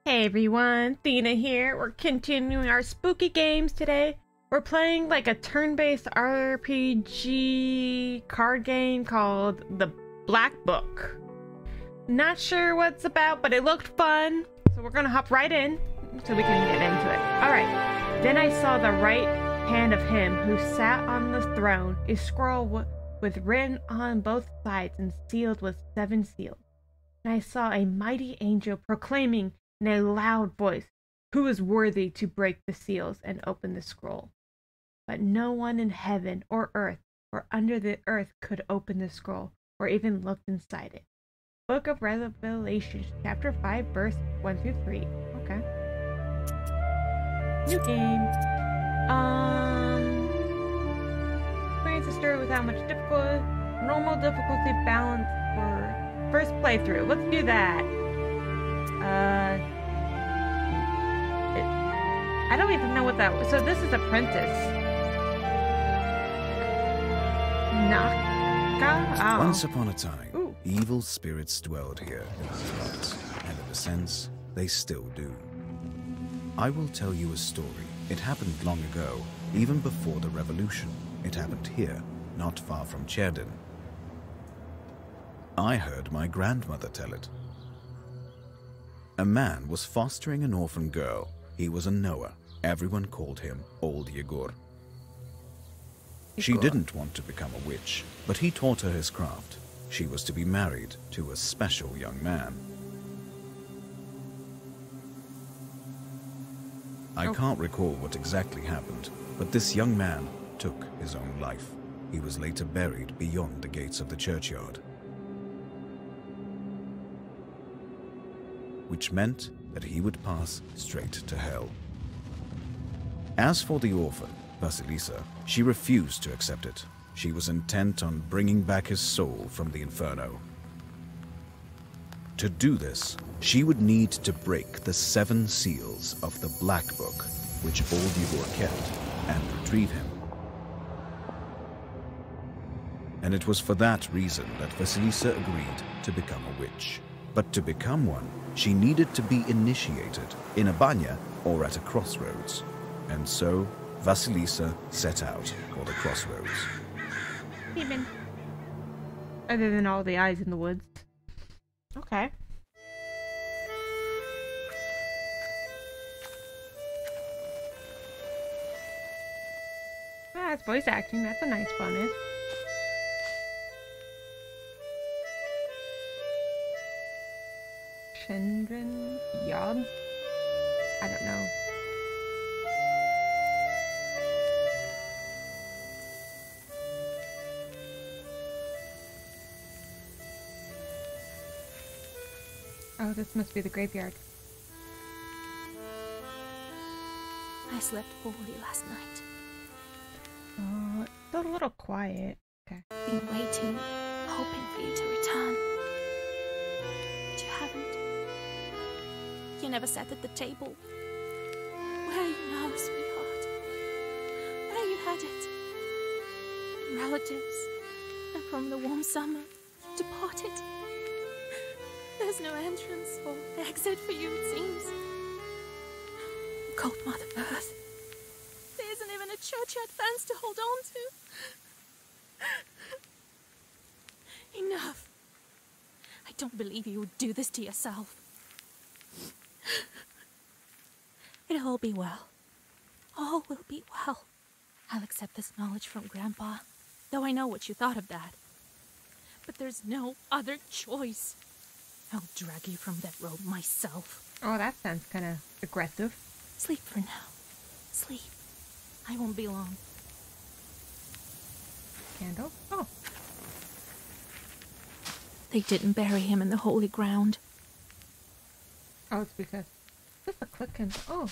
Hey everyone, Thena here. We're continuing our spooky games today. We're playing like a turn-based RPG card game called The Black Book. Not sure what it's about, but it looked fun. So we're gonna hop right in so we can get into it. Alright, then I saw the right hand of him who sat on the throne, a scroll with written on both sides and sealed with 7 seals. And I saw a mighty angel proclaiming in a loud voice, "Who is worthy to break the seals and open the scroll?" But no one in heaven or earth or under the earth could open the scroll or even look inside it. Book of Revelation, chapter 5, verse 1 through 3. Okay. New game. Experience the story without much difficulty. Normal difficulty balance for first playthrough. Let's do that. I don't even know what that was. So this is Apprentice. Naka? Oh. Once upon a time, evil spirits dwelled here in these parts, and in a sense, they still do. I will tell you a story. It happened long ago, even before the revolution. It happened here, not far from Cherdin. I heard my grandmother tell it. A man was fostering an orphan girl. He was a Noah. Everyone called him Old Yegor. She didn't want to become a witch, but he taught her his craft. She was to be married to a special young man. I can't recall what exactly happened, but this young man took his own life. He was later buried beyond the gates of the churchyard, which meant that he would pass straight to hell. As for the orphan, Vasilisa, she refused to accept it. She was intent on bringing back his soul from the inferno. To do this, she would need to break the 7 seals of the Black Book, which Old Yegor kept, and retrieve him. And it was for that reason that Vasilisa agreed to become a witch. But to become one, she needed to be initiated in a banya or at a crossroads. And so, Vasilisa set out for the crossroads. Even. Other than all the eyes in the woods. Okay. Ah, that's voice acting. That's a nice bonus. Chandran Yob? I don't know. Oh, this must be the graveyard. I slept poorly last night. Oh, it's a little quiet. Okay. Been waiting, hoping for you to return. But you haven't. You never sat at the table. Where are you now, sweetheart? Where you had it? Relatives. And from the warm summer, departed. There's no entrance or exit for you, it seems. Cold Mother Earth. There isn't even a churchyard fence to hold on to. Enough. I don't believe you would do this to yourself. It'll all be well. All will be well. I'll accept this knowledge from Grandpa, though I know what you thought of that. But there's no other choice. I'll drag you from that road myself. Oh, that sounds kind of aggressive. Sleep for now. Sleep. I won't be long. Candle? Oh. They didn't bury him in the holy ground. Oh, it's because... Just a click and... Oh.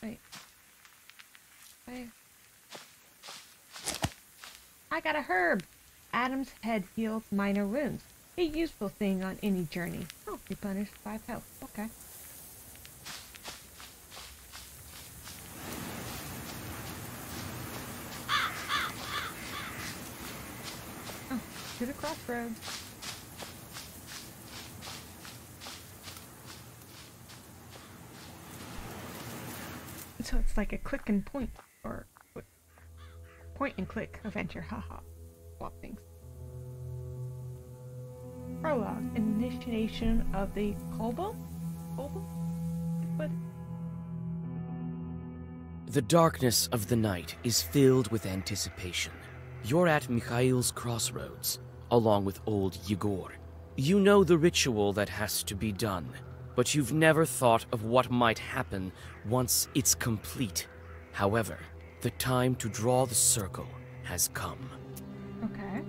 Wait. I got a herb. Adam's head heals minor wounds. A useful thing on any journey. Oh, replenished 5 health. Okay. Oh, to the crossroads. So it's like a click and point, or point and click adventure. Haha. Swap things. Prologue. Initiation of the Kolbo? Kolbo? What? The darkness of the night is filled with anticipation. You're at Mikhail's crossroads, along with old Yegor. You know the ritual that has to be done, but you've never thought of what might happen once it's complete. However, the time to draw the circle has come. Okay.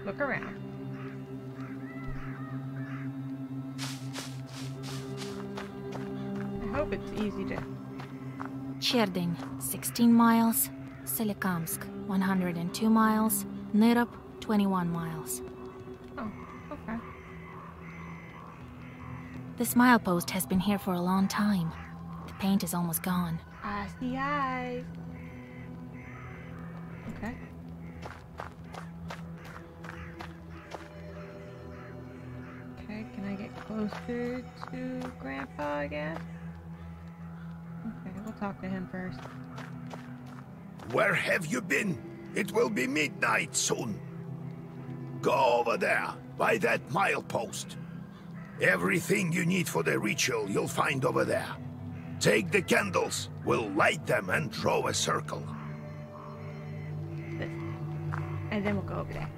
Look around. I hope it's easy to... Cherdyn, 16 miles. Solikamsk, 102 miles. Nyrop, 21 miles. Oh, okay. This milepost has been here for a long time. The paint is almost gone. I see eyes. Okay. Okay, can I get closer to Grandpa, I guess? Okay, we'll talk to him first. Where have you been? It will be midnight soon. Go over there, by that milepost. Everything you need for the ritual you'll find over there. Take the candles, we'll light them and draw a circle. This. And then we'll go over there.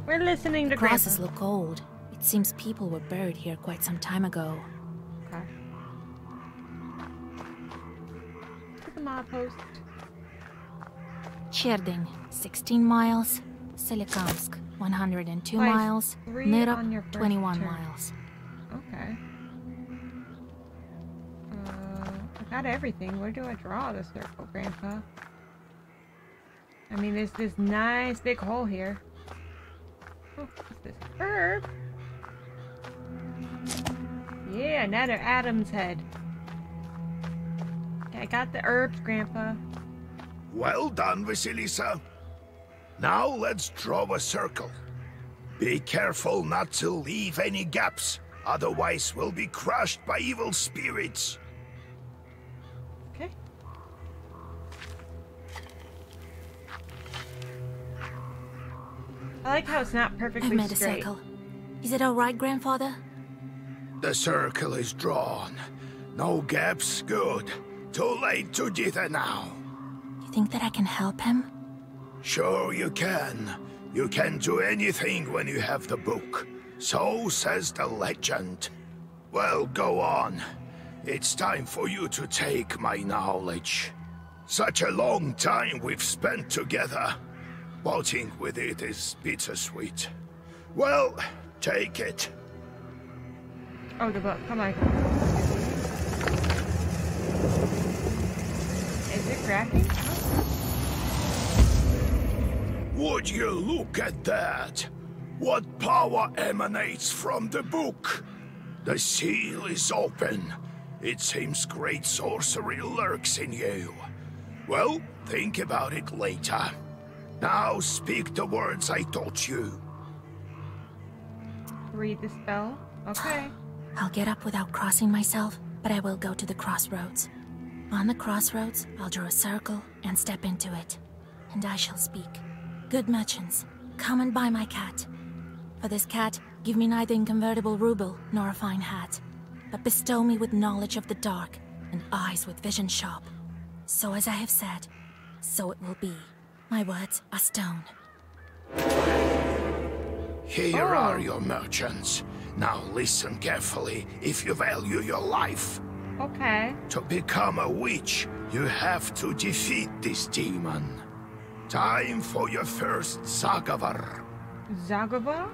We're listening to Crosses Grandpa. look old. It seems people were buried here quite some time ago. Okay. To the milepost. Cherdyn, 16 miles. Solikamsk, 102 Twice miles. 3 on your Nyrop, first 21 turn. miles. Okay. I got everything. Where do I draw the circle, Grandpa? I mean, there's this nice big hole here. Oh, what's this? Herb? Yeah, another Adam's head. Okay, I got the herbs, Grandpa. Well done, Vasilisa. Now let's draw a circle. Be careful not to leave any gaps, otherwise we'll be crushed by evil spirits. Okay. I like how it's not I've perfectly made a straight. circle. Is it alright, Grandfather? The circle is drawn. No gaps, good. Too late to dither now. You think that I can help him? Sure you can. You can do anything when you have the book. So says the legend. Well, go on. It's time for you to take my knowledge. Such a long time we've spent together. Parting with it is bittersweet. Well, take it. Oh, the book. Come on. Is it cracking? Would you look at that? What power emanates from the book? The seal is open. It seems great sorcery lurks in you. Well, think about it later. Now speak the words I taught you. Read the spell. Okay. I'll get up without crossing myself, but I will go to the crossroads. On the crossroads, I'll draw a circle and step into it. And I shall speak. Good merchants, come and buy my cat. For this cat, give me neither inconvertible ruble nor a fine hat, but bestow me with knowledge of the dark and eyes with vision sharp. So as I have said, so it will be. My words are stone. Here are your merchants. Now listen carefully if you value your life. Okay. To become a witch, you have to defeat this demon. Time for your first Zagavar. Zagaba?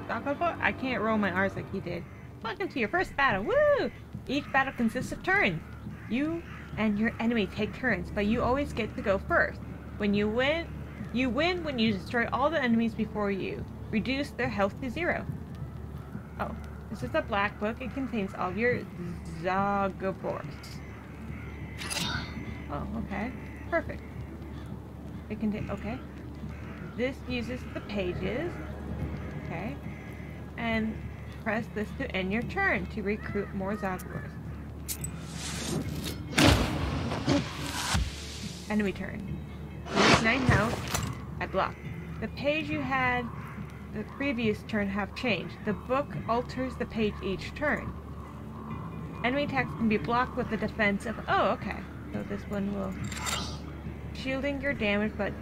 Zagaba? I can't roll my R's like he did. Welcome to your first battle. Woo! Each battle consists of turns. You and your enemy take turns, but you always get to go first. When you win when you destroy all the enemies before you. Reduce their health to 0. Oh, this is a black book. It contains all of your Zagabors. Oh, okay. Perfect. It contains... Okay. This uses the pages. Okay. And press this to end your turn to recruit more Zagabors. Enemy turn. Lose 9 health. I block. The page you had the previous turn have changed. The book alters the page each turn. Enemy attacks can be blocked with the defense of... Oh, okay. So this one will... Shielding your damage, but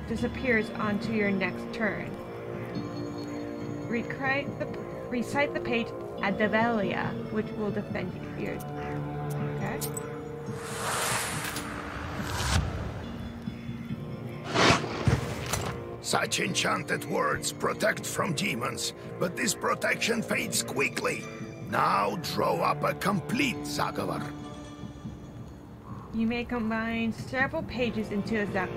disappears onto your next turn. Recite the page Adavelia, which will defend you. Okay. Such enchanted words protect from demons, but this protection fades quickly. Now draw up a complete Zagavar. You may combine several pages into a Zagavar.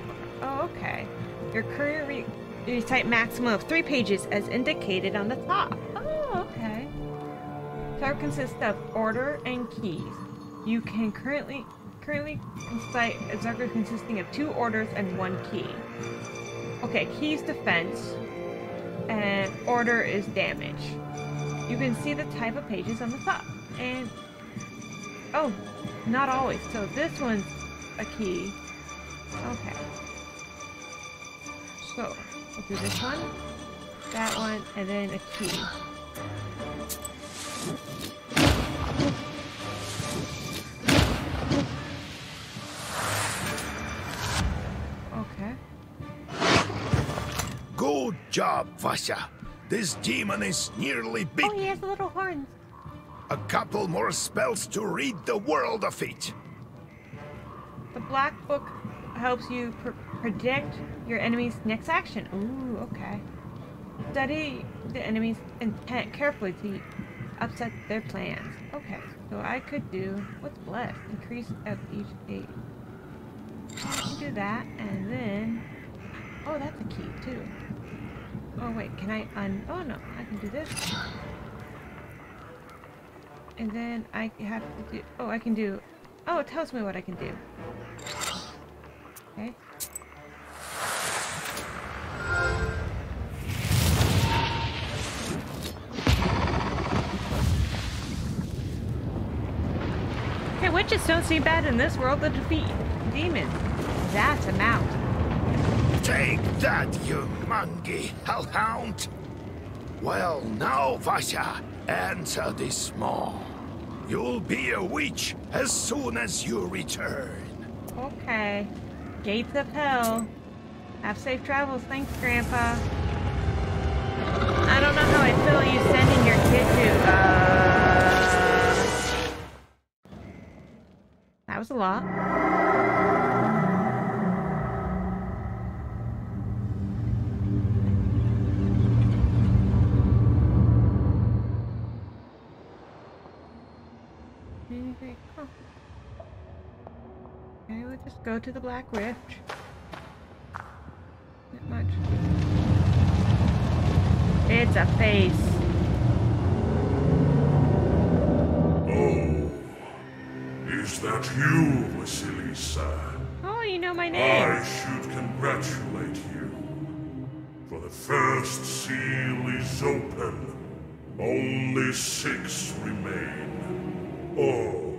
Oh, okay. Your current recite maximum of 3 pages as indicated on the top. Oh, okay. Zagavar consists of order and keys. You can currently recite a Zagavar consisting of 2 orders and 1 key. Okay, keys defense, and order is damage. You can see the type of pages on the top. And, oh, not always. So this one's a key. Okay. So, we'll do this one, that one, and then a key. Okay. Good job, Vasya. This demon is nearly beat. Oh, he has little horns. A couple more spells to rid the world of it. The Black Book helps you predict your enemy's next action. Ooh, okay. Study the enemy's intent carefully to upset their plans. Okay, so I could do what's left. Increase of each stage. I can do that, and then... Oh, that's a key, too. Oh, wait, can I Oh, no, I can do this. And then I have to do... Oh, I can do... Oh, it tells me what I can do. Okay. Okay, witches don't seem bad in this world to defeat demons. That's a mount. Take that, you mangy hellhound! Well, now, Vasya, enter this maw. You'll be a witch as soon as you return. Okay. Gates of hell. Have safe travels. Thanks, Grandpa. I don't know how I feel you sending your kid to, That was a lot. Okay, we'll just go to the Black Rift. Not much. It's a face. Oh, is that you, Vasilisa? Oh, you know my name. I should congratulate you. For the first seal is open. Only 6 remain. Oh,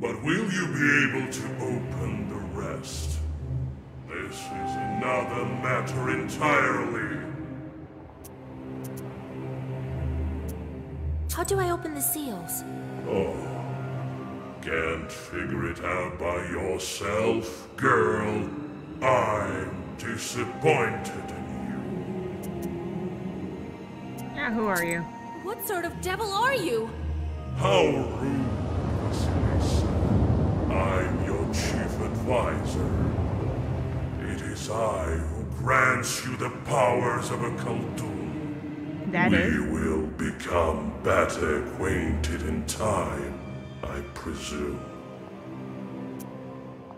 but will you be able to open the rest? This is another matter entirely. How do I open the seals? Oh, can't figure it out by yourself, girl? I'm disappointed in you. Yeah, who are you? What sort of devil are you? How rude, Vasilisa. I'm your chief advisor. It is I who grants you the powers of a Khaldun. That is? We will become better acquainted in time, I presume.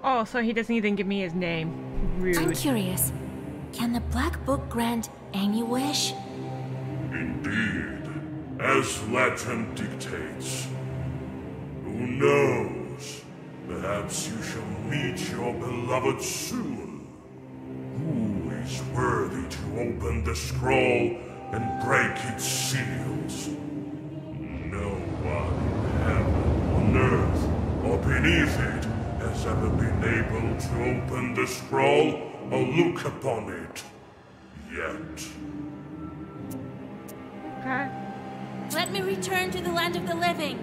Oh, so he doesn't even give me his name. Rude. I'm curious. Can the Black Book grant any wish? Indeed, as legend dictates. Who knows? Perhaps you shall meet your beloved soon. Who is worthy to open the scroll and break its seals? No one in heaven, on earth, or beneath it has has ever been able to open the scroll or look upon it. Yet. Okay. Let me return to the land of the living.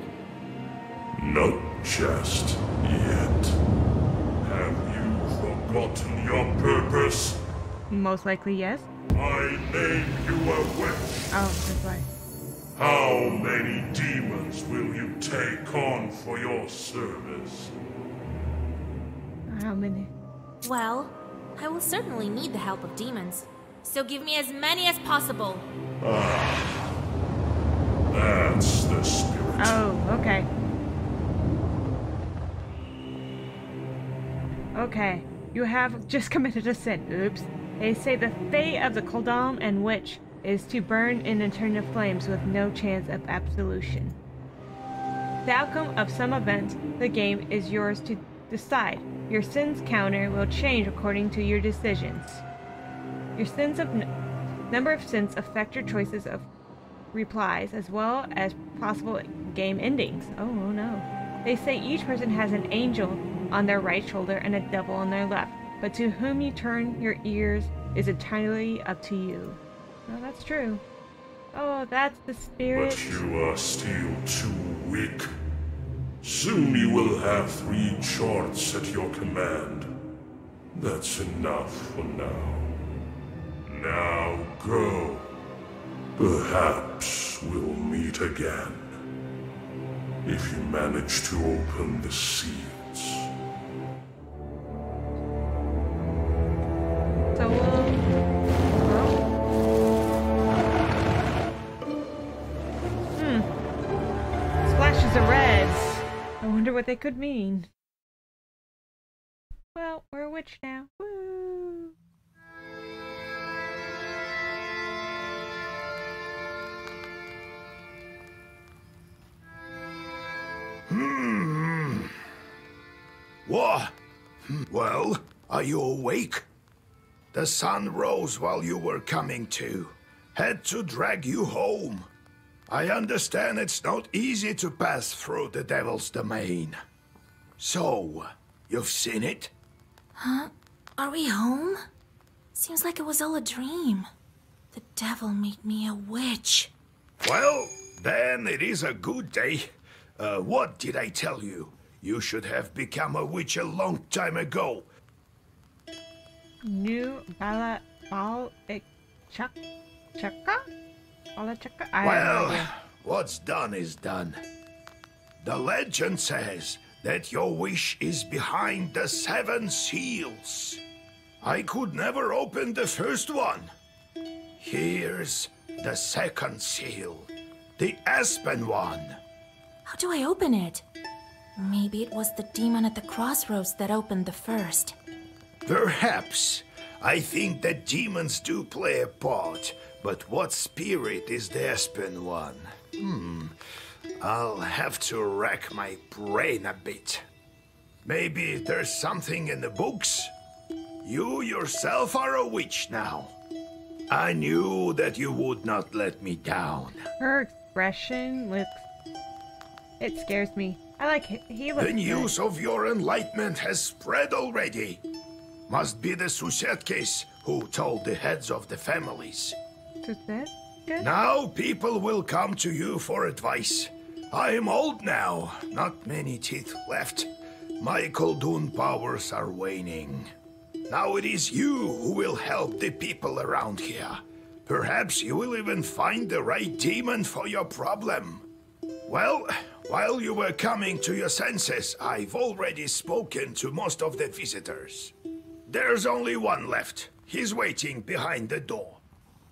Not just yet. Have you forgotten your purpose? Most likely, yes. I made you a witch. Oh, that's right. How many demons will you take on for your service? How many? Well, I will certainly need the help of demons. So give me as many as possible. That's the spirit. Oh, okay. Okay, you have just committed a sin. Oops. They say the fate of the Quldam and Witch is to burn in eternal flames with no chance of absolution. The outcome of some event, the game, is yours to decide. Your sins counter will change according to your decisions. Your number of sins affect your choices of replies as well as possible game endings. Oh no. They say each person has an angel on their right shoulder and a devil on their left, but to whom you turn your ears is entirely up to you. Oh, that's true. Oh, that's the spirit. But you are still too weak. Soon you will have 3 charts at your command. That's enough for now. Now go. Perhaps we'll meet again. If you manage to open the seals. So splashes of reds. I wonder what they could mean. Well, we're a witch now. Woo! What? Well, are you awake? The sun rose while you were coming to. Had to drag you home. I understand it's not easy to pass through the Devil's domain. So, you've seen it? Huh? Are we home? Seems like it was all a dream. The devil made me a witch. Well, then it is a good day. What did I tell you? You should have become a witch a long time ago. New Bala Chaka? Bala Chaka? Well, what's done is done. The legend says that your wish is behind the 7 seals. I could never open the first one. Here's the 2nd seal, the Aspen one. How do I open it? Maybe it was the demon at the crossroads that opened the first. Perhaps. I think that demons do play a part, but what spirit is the Aspen one? I'll have to rack my brain a bit. Maybe there's something in the books? You yourself are a witch now. I knew that you would not let me down. Her expression looks... It scares me. I like it. He looks The news good. of your enlightenment has spread already. Must be the Susetkes who told the heads of the families. Is that good? Now people will come to you for advice. I am old now, not many teeth left. My Koldun powers are waning. Now it is you who will help the people around here. Perhaps you will even find the right demon for your problem. Well, while you were coming to your senses, I've already spoken to most of the visitors. There's only one left. He's waiting behind the door.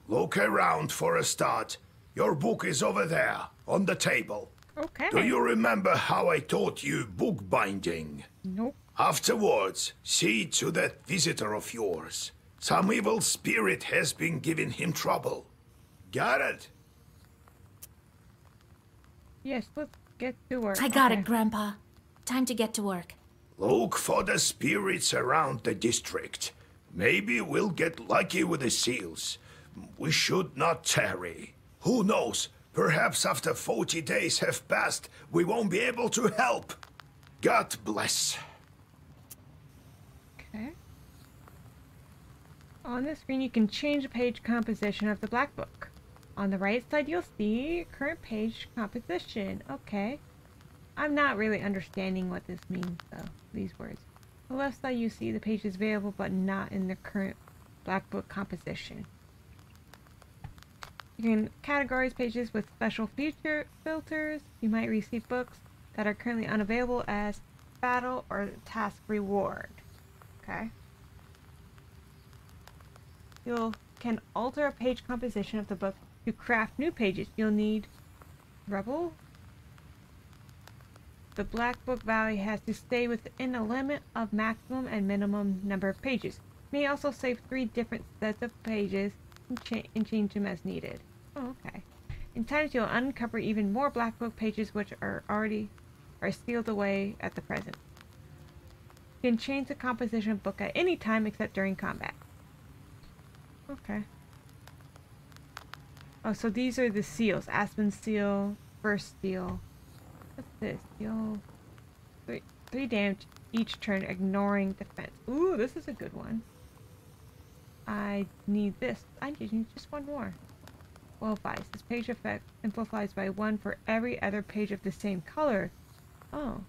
Look around for a start. Your book is over there, on the table. Okay. Do you remember how I taught you bookbinding? Nope. Afterwards, see to that visitor of yours. Some evil spirit has been giving him trouble. Got it? Yes, let's get to work. I got Okay. it, Grandpa. Time to get to work. Look for the spirits around the district. Maybe we'll get lucky with the seals. We should not tarry. Who knows? Perhaps after 40 days have passed, we won't be able to help. God bless. Okay. On the screen, you can change the page composition of the Black Book. On the right side, you'll see current page composition. Okay. I'm not really understanding what this means, though, these words. On the left side, you see the pages available, but not in the current Black Book composition. You can categorize pages with special feature filters. You might receive books that are currently unavailable as battle or task reward. Okay. You can alter a page composition of the book to craft new pages. You'll need Rebel. The Black Book value has to stay within a limit of maximum and minimum number of pages. You may also save 3 different sets of pages and change them as needed. Oh, okay. In times you'll uncover even more Black Book pages which are sealed away at the present. You can change the composition of the book at any time except during combat. Okay. Oh, so these are the seals. Aspen seal, first seal. What's this? Seal. 3 damage each turn, ignoring defense. Ooh, this is a good one. I need this. I need just 1 more. Well, advised. This page effect amplifies by 1 for every other page of the same color. Oh.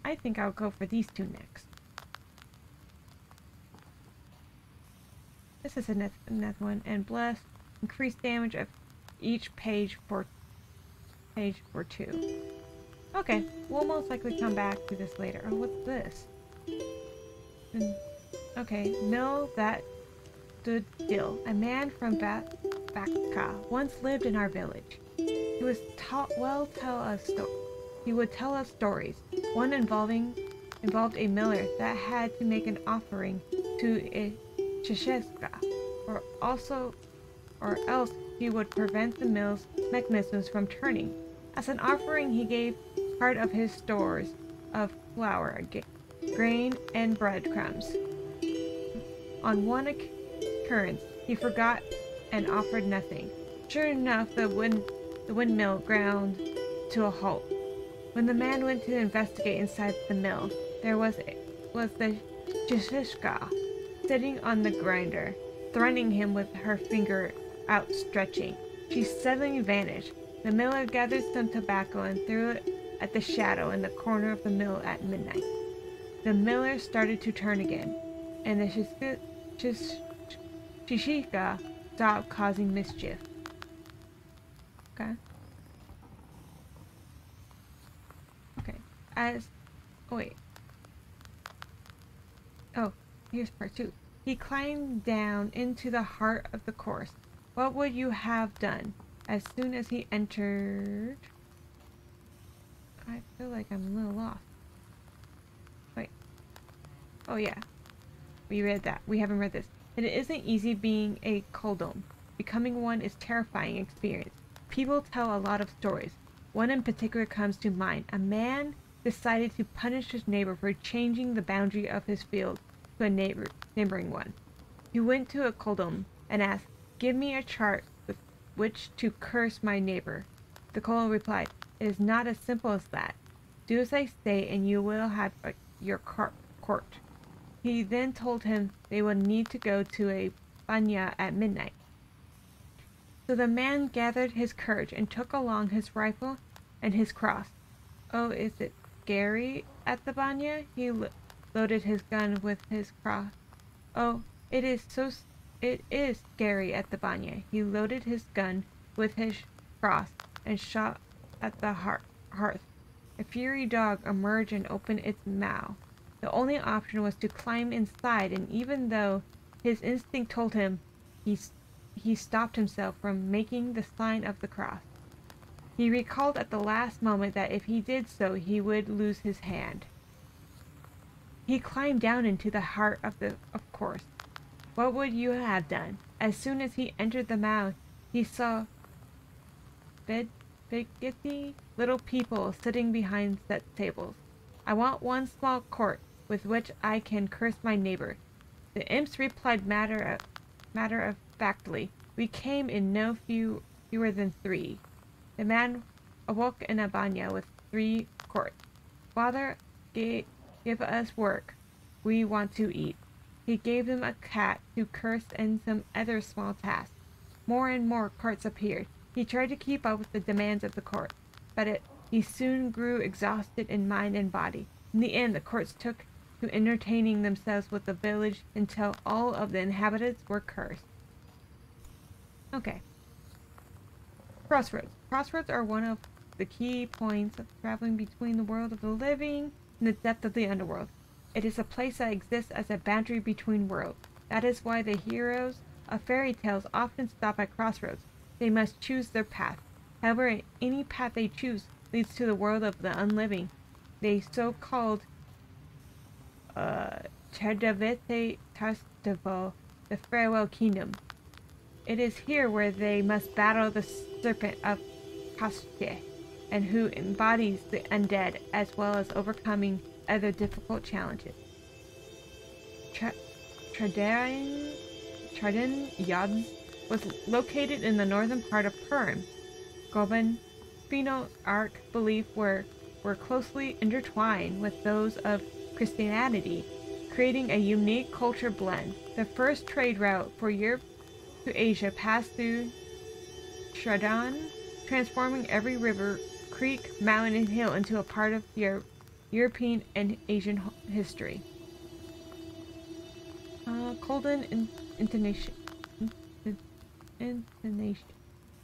I think I'll go for these 2 next. This is another one. And bless. Increased damage of each page for 2. Okay, we'll most likely come back to this later. Oh, what's this? Okay, Mill that stood still. A man from Bakka once lived in our village. He was He would tell us stories. One involved a miller that had to make an offering to a Cheshka, or else he would prevent the mill's mechanisms from turning. As an offering, he gave part of his stores of flour, grain, and breadcrumbs. On one occurrence, he forgot and offered nothing. Sure enough, the windmill ground to a halt. When the man went to investigate inside the mill, there was the Cheshka sitting on the grinder, threatening him with her finger outstretching. She suddenly vanished. The miller gathered some tobacco and threw it at the shadow in the corner of the mill at midnight. The miller started to turn again, and the Cheshika stopped causing mischief. Okay. Oh, here's part 2. He climbed down into the heart of the course. What would you have done? As soon as he entered... I feel like I'm a little lost. Wait. Oh yeah. We read that. We haven't read this. And it isn't easy being a Koldom. Becoming one is a terrifying experience. People tell a lot of stories. One in particular comes to mind. A man decided to punish his neighbor for changing the boundary of his field to a neighboring one. He went to a Koldom and asked, "Give me a chart with which to curse my neighbor." The Koldom replied, "It is not as simple as that. Do as I say and you will have your court." He then told him they would need to go to a banya at midnight. So the man gathered his courage and took along his rifle and his cross. Oh, is it scary at the banya? He loaded his gun with his cross. Oh, it is scary at the banya. He loaded his gun with his cross and shot at the hearth. A fiery dog emerged and opened its mouth. The only option was to climb inside, and even though his instinct told him, he stopped himself from making the sign of the cross. He recalled at the last moment that if he did so, he would lose his hand. He climbed down into the heart of course. What would you have done? As soon as he entered the mouth, he saw biggity little people sitting behind set tables. "I want one small court with which I can curse my neighbor." The imps replied matter of factly, "We came in no fewer than 3. The man awoke in a banya with 3 courts. "Father, give us work. we want to eat. He gave them a cat to curse and some other small tasks. More and more courts appeared. He tried to keep up with the demands of the court, but he soon grew exhausted in mind and body. In the end, the courts took to entertaining themselves with the village until all of the inhabitants were cursed. Okay. Crossroads. Crossroads are one of the key points of traveling between the world of the living and the depth of the underworld. It is a place that exists as a boundary between worlds. That is why the heroes of fairy tales often stop at crossroads. They must choose their path. However, any path they choose leads to the world of the unliving. The so-called Cherdavete Festival, the Farewell Kingdom. It is here where they must battle the serpent of Kasche, and who embodies the undead, as well as overcoming other difficult challenges. Chardin Yads was located in the northern part of Perm. Goban, Pheno Arc belief were closely intertwined with those of Christianity, creating a unique culture blend. The first trade route for Europe to Asia passed through Shradan, transforming every river, creek, mountain, and hill into a part of European and Asian history. Kolden intonation.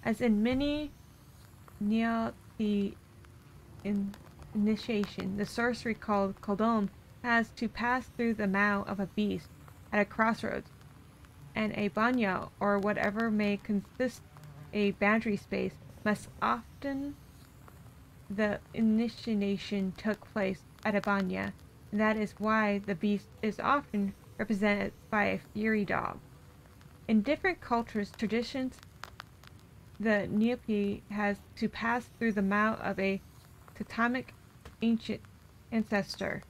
As in many Nyati initiation, the sorcery called Koldon has to pass through the mouth of a beast at a crossroads, and a banya, or whatever may consist a boundary space, must often the initiation took place at a banya, and that is why the beast is often represented by a fury dog. In different cultures, traditions, the Niopi has to pass through the mouth of a totemic ancient ancestor.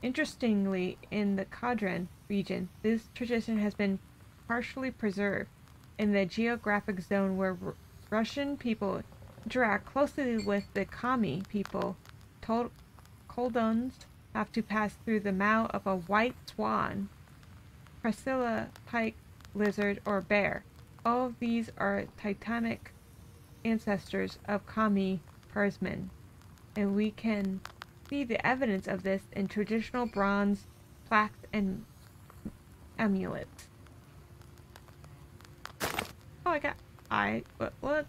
Interestingly, in the Kadran region, this tradition has been partially preserved. In the geographic zone where Russian people interact closely with the Kami people, Koldons have to pass through the mouth of a white swan, Priscilla pike, lizard, or bear. All of these are titanic ancestors of Kami herdsmen, and we can see the evidence of this in traditional bronze plaques and amulets. Oh, what?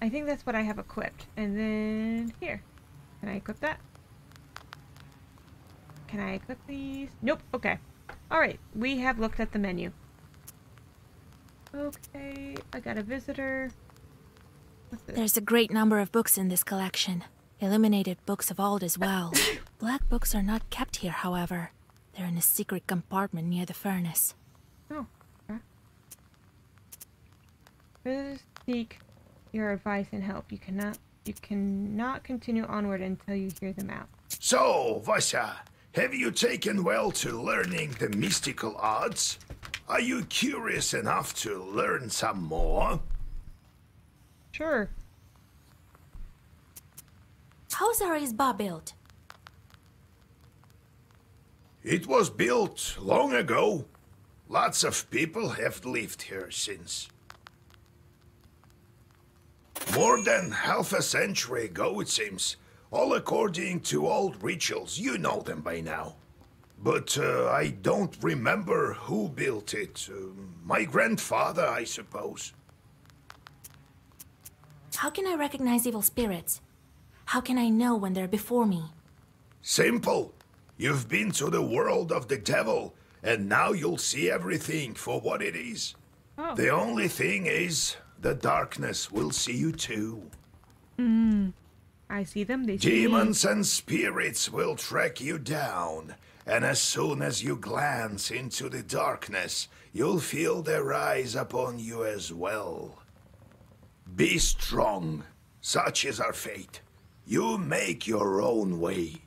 I think that's what I have equipped. And then here. Can I equip that? Can I equip these? Nope. Okay. Alright. We have looked at the menu. Okay. I got a visitor. What's this? There's a great number of books in this collection. Illuminated books of old as well. Black books are not kept here, however. They're in a secret compartment near the furnace. Oh. Okay. Visitors seek your advice and help. You cannot continue onward until you hear them out. So, Vasya, have you taken well to learning the mystical arts? Are you curious enough to learn some more? Sure. How's Arisba built? It was built long ago. Lots of people have lived here since. More than half a century ago, it seems. All according to old rituals. You know them by now. But I don't remember who built it. My grandfather, I suppose. How can I recognize evil spirits? How can I know when they're before me? Simple. You've been to the world of the devil, and now you'll see everything for what it is. Oh. The only thing is, the darkness will see you too. I see them. They see me. Demons and spirits will track you down, and as soon as you glance into the darkness, you'll feel their eyes upon you as well. Be strong. Such is our fate. You make your own way.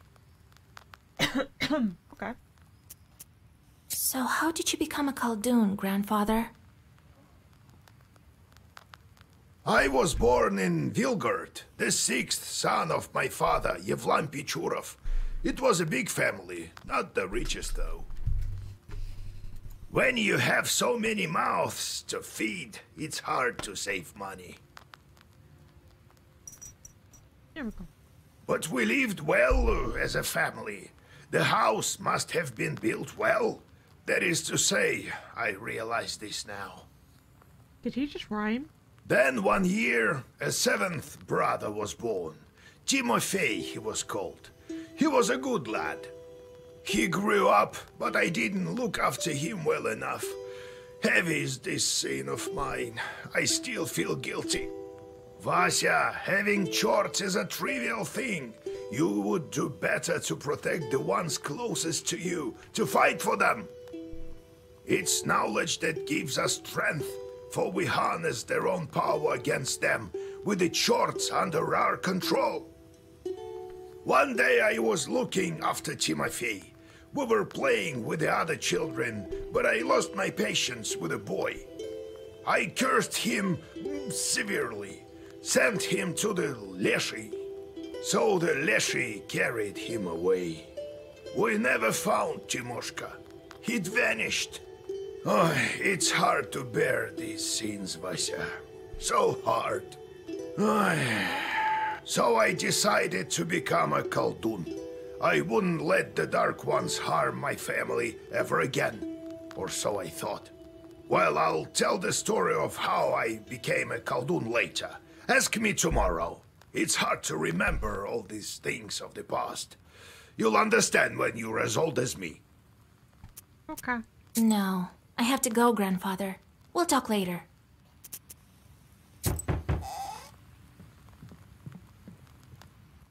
Okay. So how did you become a Khaldun, grandfather? I was born in Vilgard, the 6th son of my father, Yevlam Pichurov. It was a big family, not the richest though. When you have so many mouths to feed, it's hard to save money. There we go. But we lived well as a family. The house must have been built well. That is to say, I realize this now. Did he just rhyme? Then one year, a seventh brother was born. Timofey he was called. He was a good lad. He grew up, but I didn't look after him well enough. Heavy is this sin of mine. I still feel guilty. Vasya, having chorts is a trivial thing. You would do better to protect the ones closest to you, to fight for them. It's knowledge that gives us strength, for we harness their own power against them, with the chorts under our control. One day I was looking after Timofey. We were playing with the other children, but I lost my patience with the boy. I cursed him severely, sent him to the Leshy. So the Leshy carried him away. We never found Timoshka. He'd vanished. Oh, it's hard to bear these scenes, Vasya. So hard. So I decided to become a Khaldun. I wouldn't let the Dark Ones harm my family ever again. Or so I thought. Well, I'll tell the story of how I became a Khaldun later. Ask me tomorrow. It's hard to remember all these things of the past. You'll understand when you're as old as me. Okay. No, I have to go, Grandfather. We'll talk later.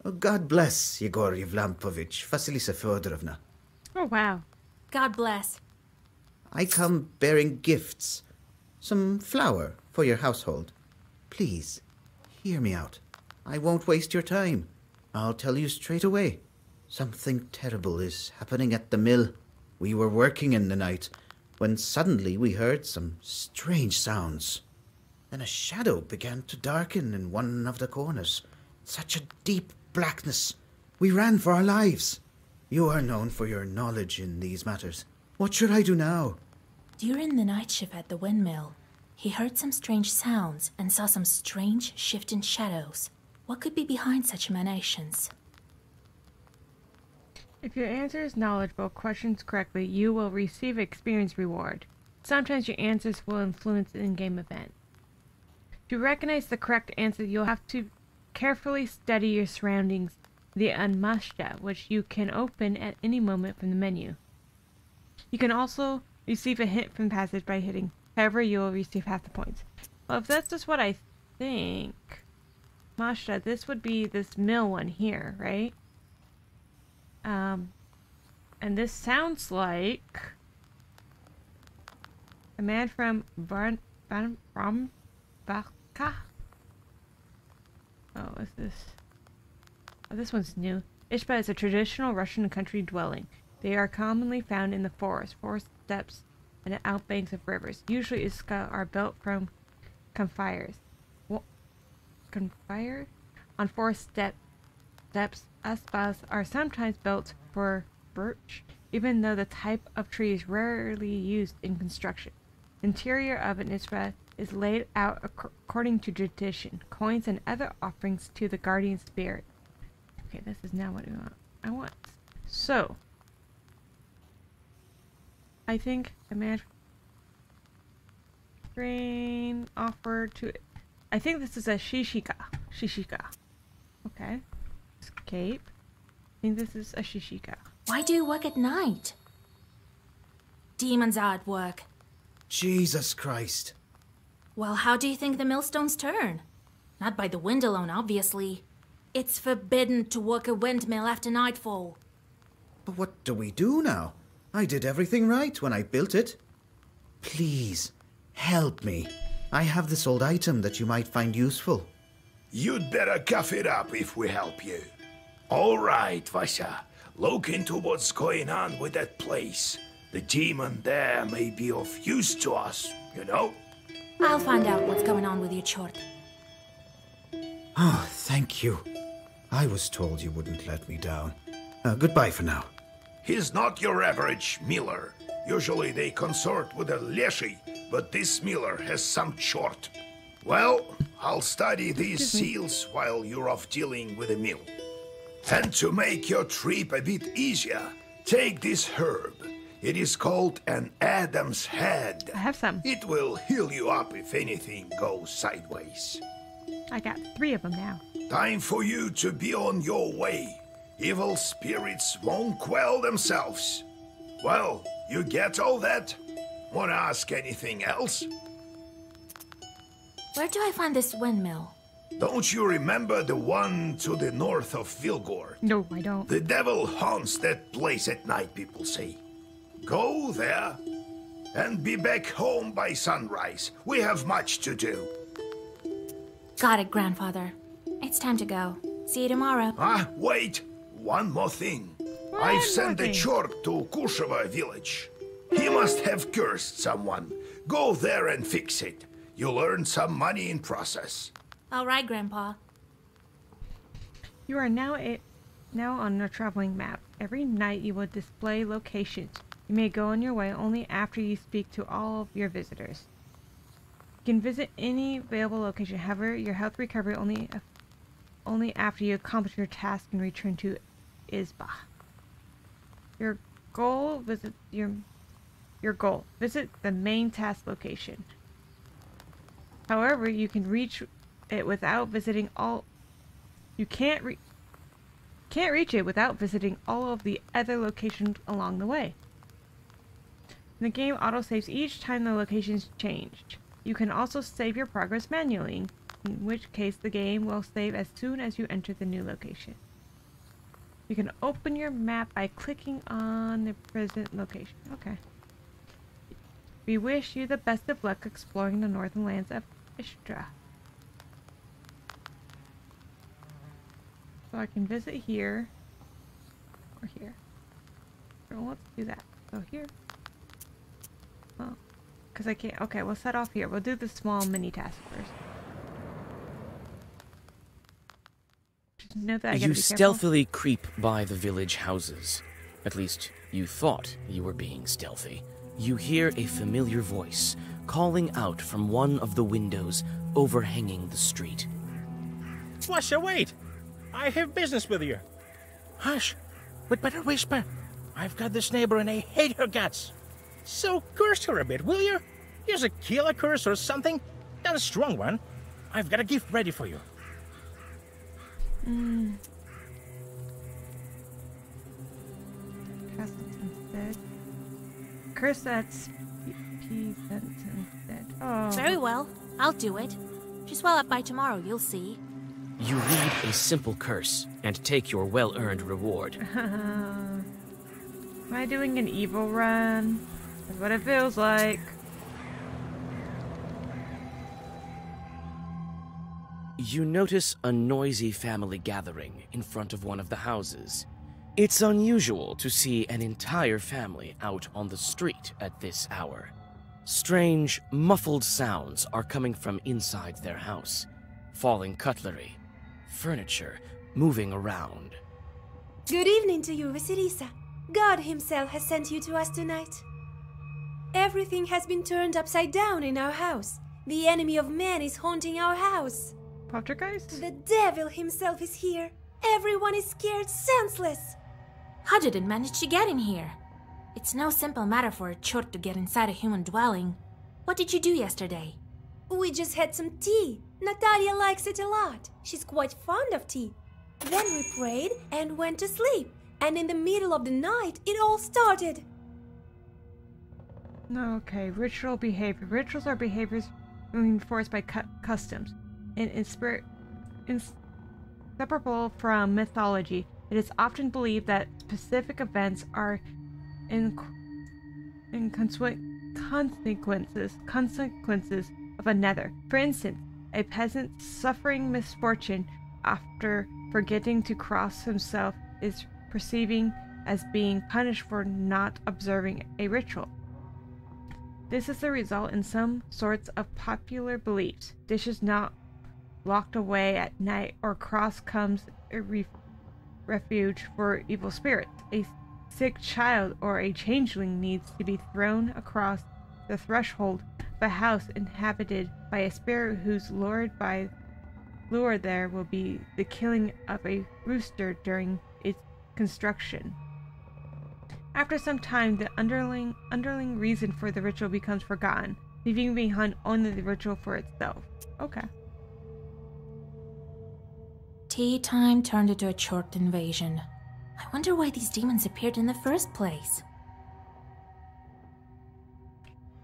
Oh, God bless Yegor Yevlampovich, Vasilisa Fyodorovna. Oh, wow. God bless. I come bearing gifts. Some flour for your household. Please, hear me out. I won't waste your time. I'll tell you straight away. Something terrible is happening at the mill. We were working in the night, when suddenly we heard some strange sounds. Then a shadow began to darken in one of the corners. Such a deep blackness. We ran for our lives. You are known for your knowledge in these matters. What should I do now? During the night shift at the windmill, he heard some strange sounds and saw some strange shifting shadows. What could be behind such emanations? If your answer is knowledgeable, questions correctly, you will receive experience reward. Sometimes your answers will influence an in-game event. To recognize the correct answer, you'll have to carefully study your surroundings, the Anmashta, which you can open at any moment from the menu. You can also receive a hint from the passage by hitting. However, you will receive half the points. Well, if that's just what I think, Mashta, this would be this mill one here, right? And this sounds like a man from Brambaka. Oh, what's this? Oh, this one's new. Ishba is a traditional Russian country dwelling. They are commonly found in the forest steppes, and the outbanks of rivers. Usually, iska are built from campfires. Campfire? On forest steps, aspas are sometimes built for birch, even though the type of tree is rarely used in construction. The interior of an isba is laid out according to tradition, coins and other offerings to the guardian spirit. Okay, this is now what I want. So, I think a man grain offered to. I think this is a shishika. Shishika. Okay. Escape. I think this is a shishika. Why do you work at night? Demons are at work. Jesus Christ. Well, how do you think the millstones turn? Not by the wind alone, obviously. It's forbidden to work a windmill after nightfall. But what do we do now? I did everything right when I built it. Please, help me. I have this old item that you might find useful. You'd better cough it up if we help you. All right, Vasya. Look into what's going on with that place. The demon there may be of use to us, you know? I'll find out what's going on with your chort. Oh, thank you. I was told you wouldn't let me down. Goodbye for now. He's not your average miller. Usually they consort with a leshy, but this miller has some sort. Well, I'll study these seals while you're off dealing with the mill. And to make your trip a bit easier, take this herb. It is called an Adam's Head. I have some. It will heal you up if anything goes sideways. I got 3 of them now. Time for you to be on your way. Evil spirits won't quell themselves. Well, you get all that? Wanna ask anything else? Where do I find this windmill? Don't you remember the one to the north of Vilgor? No, I don't. The devil haunts that place at night, people say. Go there and be back home by sunrise. We have much to do. Got it, Grandfather. It's time to go. See you tomorrow. Ah, wait. One more thing. I've sent a chort to Kusheva village. He must have cursed someone. Go there and fix it. You'll earn some money in process. All right, Grandpa. You are now on a traveling map. Every night you will display locations. You may go on your way only after you speak to all of your visitors. You can visit any available location. However, your health recovery only after you accomplish your task and return to Isba. Your goal: visit the main task location. However, you can reach it without visiting all. You can't reach it without visiting all of the other locations along the way. The game autosaves each time the locations changed. You can also save your progress manually, in which case the game will save as soon as you enter the new location. You can open your map by clicking on the present location. Okay. We wish you the best of luck exploring the northern lands of Istra. So I can visit here or here. So let's do that. So here. Oh, because I can't. Okay, we'll set off here. We'll do the small mini task first. Just know that I gotta be careful. stealthily creep by the village houses. At least, you thought you were being stealthy. You hear a familiar voice calling out from one of the windows overhanging the street. Washer, wait! I have business with you. Hush! We'd better whisper. I've got this neighbor and I hate her guts. So curse her a bit, will you? Use a killer curse or something. Not a strong one. I've got a gift ready for you. Curse that's peasants instead. Oh. Very well. I'll do it. Just well up by tomorrow, you'll see. You read a simple curse and take your well-earned reward. Am I doing an evil run? That's what it feels like. You notice a noisy family gathering in front of one of the houses. It's unusual to see an entire family out on the street at this hour. Strange, muffled sounds are coming from inside their house. Falling cutlery, furniture moving around. Good evening to you, Vasilisa. God himself has sent you to us tonight. Everything has been turned upside down in our house. The enemy of man is haunting our house. Poltergeist? The devil himself is here. Everyone is scared senseless. How did it manage to get in here? It's no simple matter for a chort to get inside a human dwelling. What did you do yesterday? We just had some tea. Natalia likes it a lot. She's quite fond of tea. Then we prayed and went to sleep. And in the middle of the night, it all started. Okay, ritual behavior. Rituals are behaviors enforced by customs. Inseparable from mythology, it is often believed that specific events are consequences of another. For instance, a peasant suffering misfortune after forgetting to cross himself is perceiving as being punished for not observing a ritual. This is the result in some sorts of popular beliefs. Dishes not locked away at night or cross comes refuge for evil spirits. A sick child or a changeling needs to be thrown across the threshold of a house inhabited by a spirit whose lure there will be the killing of a rooster during its construction. After some time, the underlying reason for the ritual becomes forgotten, leaving behind only the ritual for itself. Okay. Tea time turned into a chort invasion. I wonder why these demons appeared in the first place.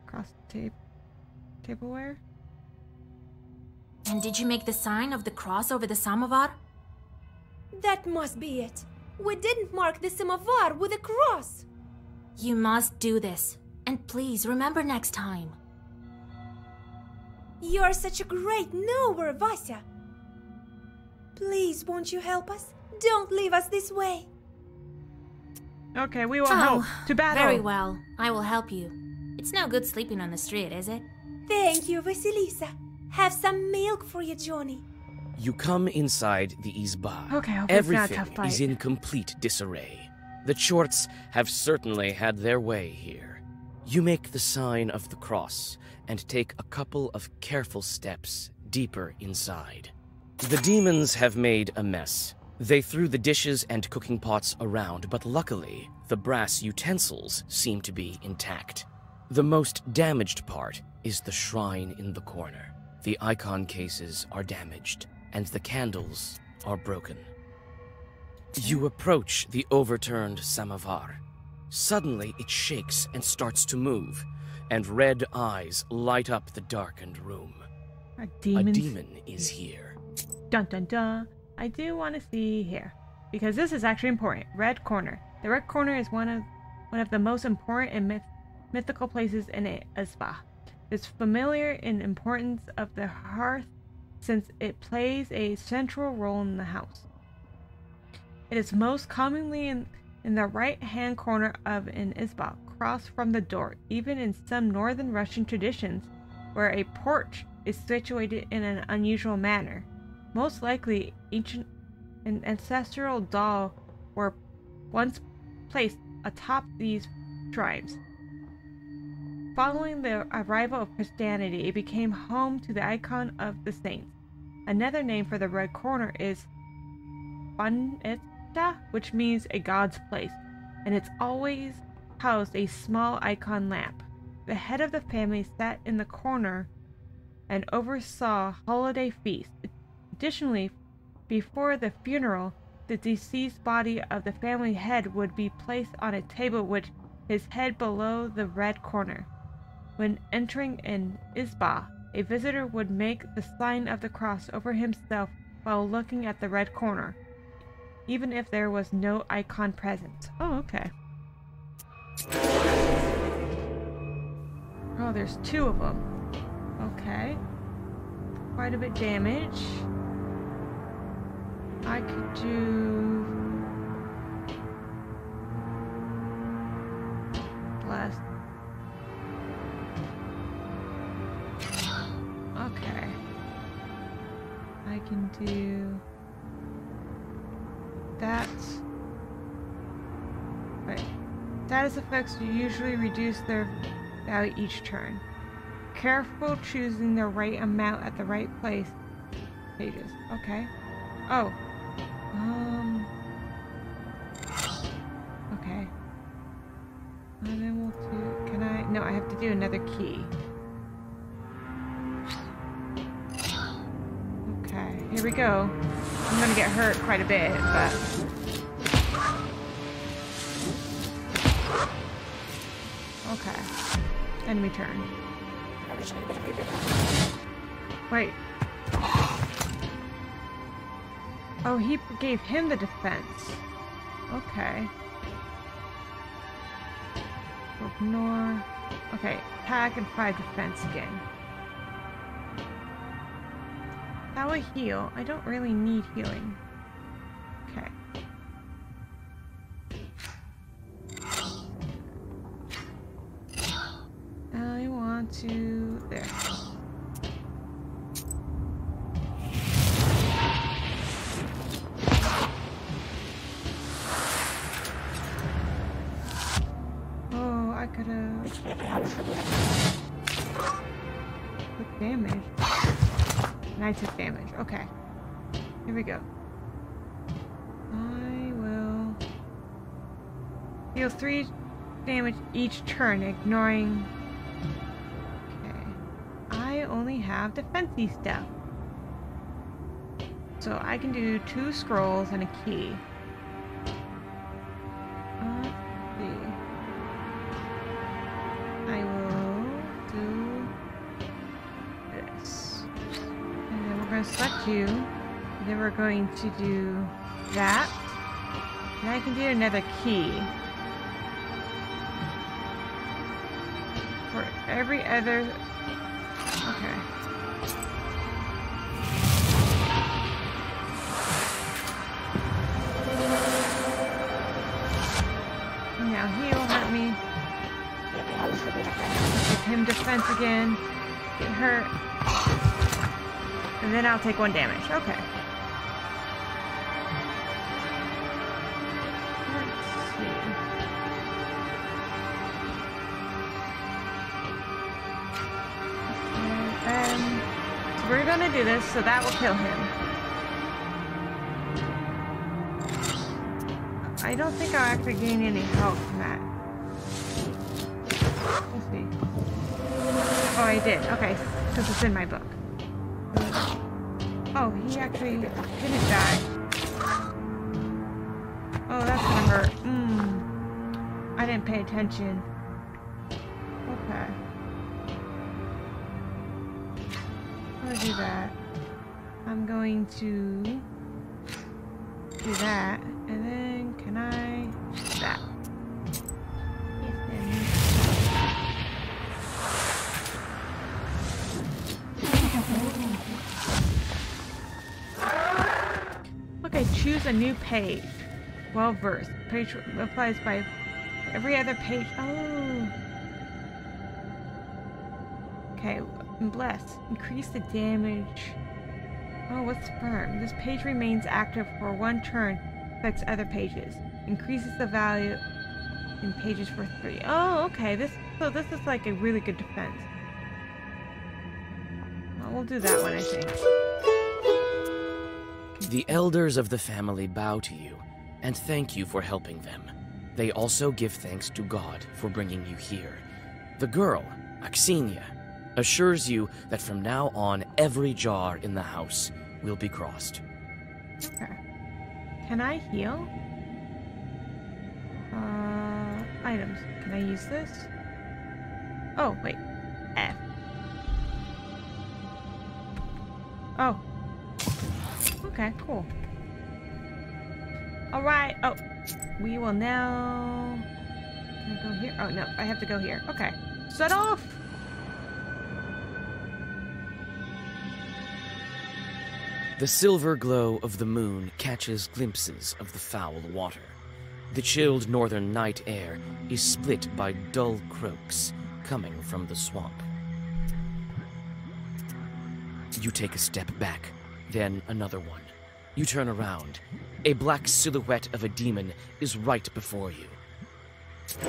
Cross the tableware. And did you make the sign of the cross over the samovar? That must be it. We didn't mark the samovar with a cross. You must do this. And please remember next time. You're such a great knower, Vasya. Please, won't you help us? Don't leave us this way. Okay, we will help. To battle. Very well. I will help you. It's no good sleeping on the street, is it? Thank you, Vasilisa. Have some milk for you, Johnny. You come inside the Izba. Okay, hope it's not a Everything tough fight. is in complete disarray. The Chorts have certainly had their way here. You make the sign of the cross and take a couple of careful steps deeper inside. The demons have made a mess. They threw the dishes and cooking pots around, but luckily, the brass utensils seem to be intact. The most damaged part is the shrine in the corner. The icon cases are damaged, and the candles are broken. You approach the overturned samovar. Suddenly, it shakes and starts to move, and red eyes light up the darkened room. A A demon is here. Dun dun dun. I do want to see here, because this is actually important. Red Corner. The Red Corner is one of the most important and mythical places in Izba. It's familiar in importance of the hearth since it plays a central role in the house. It is most commonly in the right-hand corner of an Izba, across from the door, even in some northern Russian traditions, where a porch is situated in an unusual manner. Most likely, an ancestral doll were once placed atop these shrines. Following the arrival of Christianity, it became home to the icon of the saints. Another name for the Red Corner is Baneta, which means a god's place, and it's always housed a small icon lamp. The head of the family sat in the corner and oversaw holiday feasts. Additionally, before the funeral, the deceased body of the family head would be placed on a table with his head below the Red Corner. When entering an Izba, a visitor would make the sign of the cross over himself while looking at the Red Corner, even if there was no icon present. Oh, okay. Oh, there's two of them. Okay. Quite a bit damage. I could do... Blast. Okay. I can do... that. Wait. Status effects usually reduce their value each turn. Careful choosing the right amount at the right place. Pages. Okay. Oh. Okay. And then we'll do... Can I... No, I have to do another key. Okay, here we go. I'm gonna get hurt quite a bit, but... Okay. Enemy turn. Wait. Oh, he gave him the defense. Okay. Ignore. Okay, attack and 5 defense again. That will heal. I don't really need healing. Okay. I want to... There. could've... Took damage. And I took damage. Okay. Here we go. I will... Deal 3 damage each turn, ignoring... Okay. I only have defensey stuff. So I can do 2 scrolls and a key. Let's see. I will do this. And then we're going to select you. And then we're going to do that. And I can do another key. For every other... Okay. Now he will hurt me. Give him defense again. Get hurt. And then I'll take 1 damage. Okay. Let's see. So we're gonna do this, so that will kill him. I don't think I'll actually gain any health from that. Let's see. Oh, I did. Okay, because it's in my book. Oh, he actually didn't die. Oh, that's gonna hurt. I didn't pay attention. Okay. I'm gonna do that. I'm going to do that, and then can I do that? Okay, choose a new page. Well versed. Page applies by every other page. Oh. Okay, bless. Increase the damage. Oh, what's firm? This page remains active for 1 turn. Affects other pages. Increases the value in pages for 3. Oh, okay. This is like a really good defense. Well, we'll do that one, I think. The elders of the family bow to you and thank you for helping them. They also give thanks to God for bringing you here. The girl, Axinia, assures you that from now on, every jar in the house will be crossed. Okay. Can I heal? Items. Can I use this? Oh, wait. F. Oh. Okay, cool. Alright. Oh. We will now... Can I go here? Oh, no. I have to go here. Okay. Set off! The silver glow of the moon catches glimpses of the foul water. The chilled northern night air is split by dull croaks coming from the swamp. You take a step back, then another one. You turn around. A black silhouette of a demon is right before you. I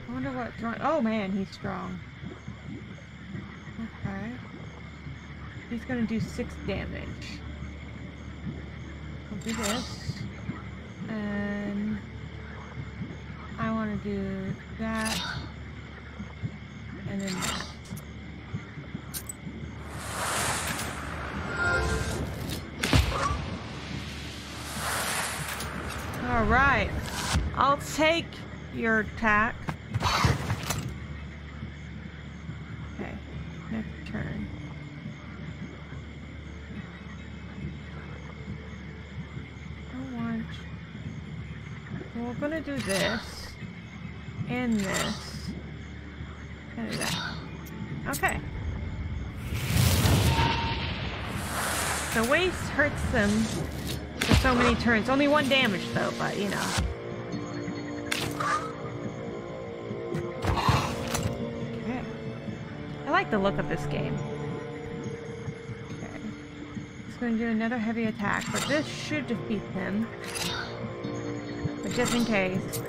wonder what's wrong. Oh man, he's strong. Okay. He's gonna do 6 damage. I'll do this. And I want to do that. And then that. Alright. I'll take your attack. Okay. Next turn. We're gonna do this, and this, and that. Okay. The waste hurts them for so many turns. Only 1 damage though, but you know. Okay. I like the look of this game. Okay. He's gonna do another heavy attack, but this should defeat him. Just in case.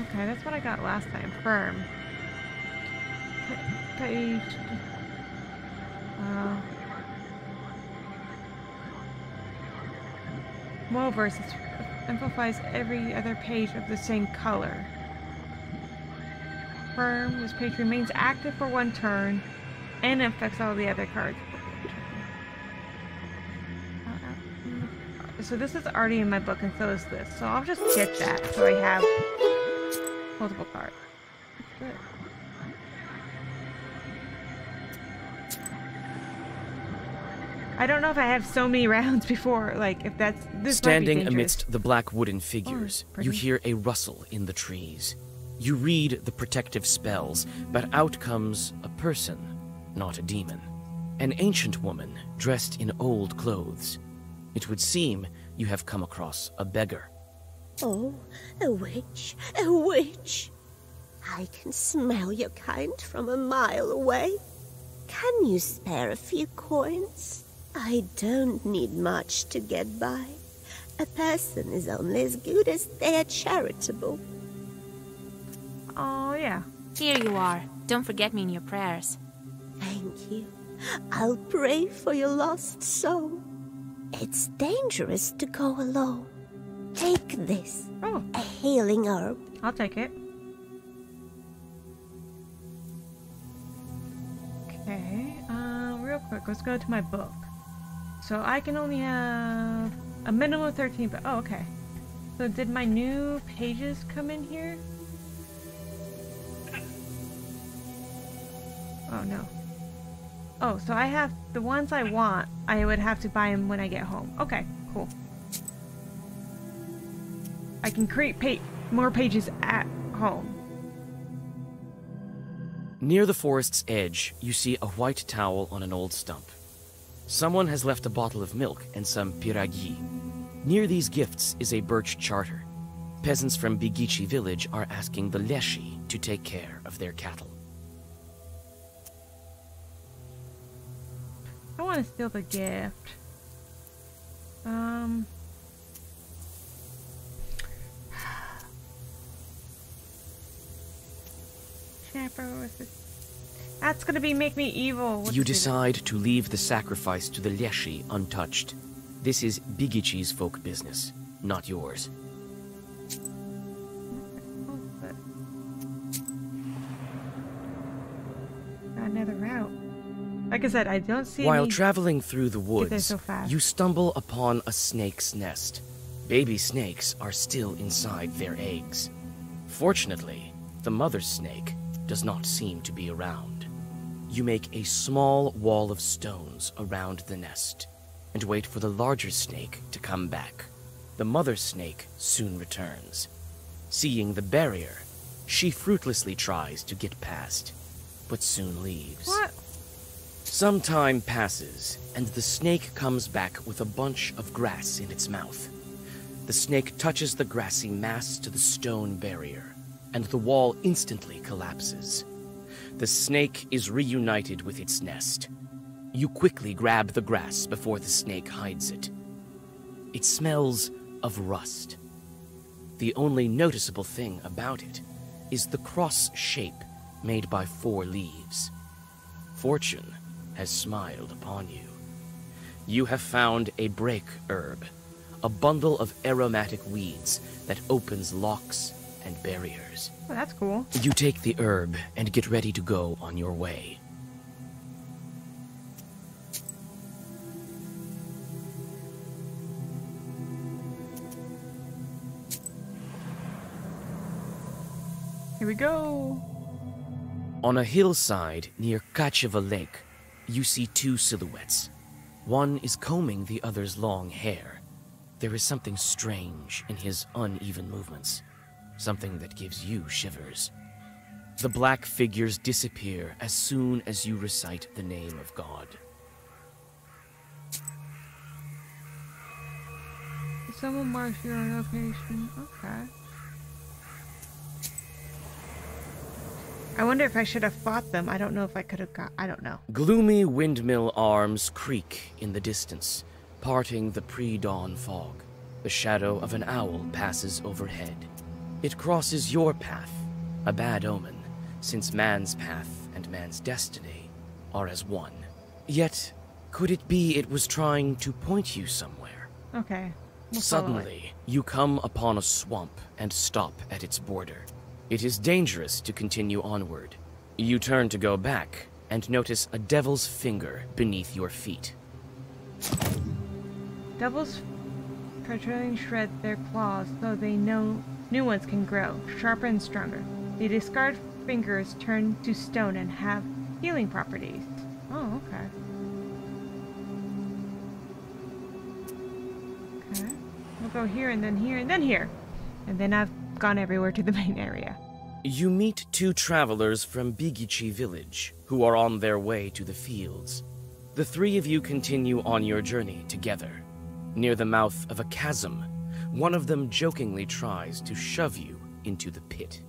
Okay, that's what I got last time. Firm. Page. More verses amplifies every other page of the same color. Firm. This page remains active for 1 turn and affects all the other cards. So this is already in my book, and so is this. So I'll just get that so I have multiple cards. Good. I don't know if I have so many rounds before, like, if that's... This Standing might be amidst the black wooden figures, you hear a rustle in the trees. You read the protective spells, but out comes a person, not a demon. An ancient woman dressed in old clothes. It would seem you have come across a beggar. Oh, a witch, a witch. I can smell your kind from a mile away. Can you spare a few coins? I don't need much to get by. A person is only as good as they are charitable. Oh, yeah. Here you are. Don't forget me in your prayers. Thank you. I'll pray for your lost soul. It's dangerous to go alone. Take this. Oh. A healing herb. I'll take it. Okay. Real quick, let's go to my book. So I can only have a minimum of 13, but oh, okay. So did my new pages come in here? Oh, no. Oh, so I have the ones I want. I would have to buy them when I get home. Okay, cool. I can create more pages at home. Near the forest's edge, you see a white towel on an old stump. Someone has left a bottle of milk and some piragi. Near these gifts is a birch charter. Peasants from Bigici village are asking the Leshi to take care of their cattle. I want to steal the gift. That's gonna make me evil. You decide to leave the sacrifice to the Leshi untouched. This is Bigici's folk business, not yours. Another route. Like I said, I don't see While any... traveling through the Get there woods, so fast. you stumble upon a snake's nest. Baby snakes are still inside their eggs. Fortunately, the mother snake does not seem to be around. You make a small wall of stones around the nest and wait for the larger snake to come back. The mother snake soon returns. Seeing the barrier, she fruitlessly tries to get past, but soon leaves. What? Some time passes, and the snake comes back with a bunch of grass in its mouth. The snake touches the grassy mass to the stone barrier, and the wall instantly collapses. The snake is reunited with its nest. You quickly grab the grass before the snake hides it. It smells of rust. The only noticeable thing about it is the cross shape made by 4 leaves. Fortune has smiled upon you. You have found a break herb, a bundle of aromatic weeds that opens locks and barriers. Oh, that's cool. You take the herb and get ready to go on your way. Here we go. On a hillside near Kacheva Lake, you see 2 silhouettes. One is combing the other's long hair. There is something strange in his uneven movements, something that gives you shivers. The black figures disappear as soon as you recite the name of God. Someone marks your location. Okay. I wonder if I should have fought them. I don't know if I could have got... I don't know. Gloomy windmill arms creak in the distance, parting the pre-dawn fog. the shadow of an owl passes overhead. It crosses your path, a bad omen, since man's path and man's destiny are as one. Yet, could it be it was trying to point you somewhere? Okay. We'll follow it. Suddenly, you come upon a swamp and stop at its border. It is dangerous to continue onward. You turn to go back and notice a devil's finger beneath your feet. Devils protruding shred their claws so they know new ones can grow, sharper and stronger. The discarded fingers turn to stone and have healing properties. Oh, okay. Okay. We'll go here and then here and then here. And then I've gone everywhere to the main area. You meet two travelers from Bigichi village who are on their way to the fields. The three of you continue on your journey together. Near the mouth of a chasm, one of them jokingly tries to shove you into the pit.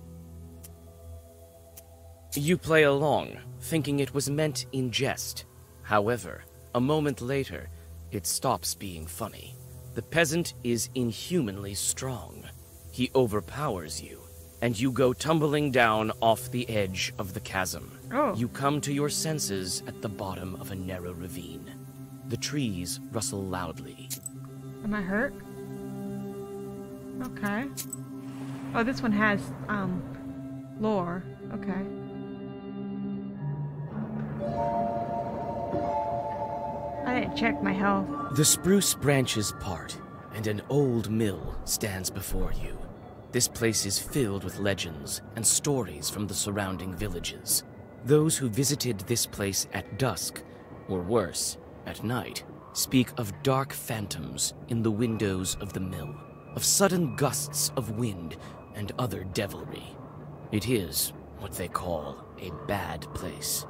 You play along, thinking it was meant in jest. However, a moment later, it stops being funny. The peasant is inhumanly strong. He overpowers you, and you go tumbling down off the edge of the chasm. Oh. You come to your senses at the bottom of a narrow ravine. The trees rustle loudly. Am I hurt? Okay. Oh, this one has, lore. Okay. I didn't check my health. The spruce branches part, and an old mill stands before you. This place is filled with legends and stories from the surrounding villages. Those who visited this place at dusk, or worse, at night, speak of dark phantoms in the windows of the mill, of sudden gusts of wind and other devilry. It is what they call a bad place.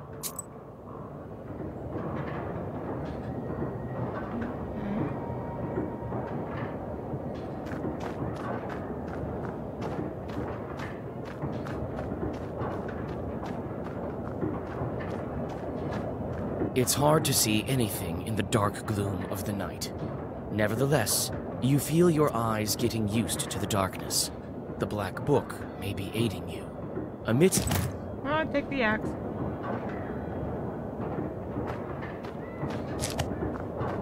It's hard to see anything in the dark gloom of the night. Nevertheless, you feel your eyes getting used to the darkness. The black book may be aiding you. Amidst... I'll take the axe.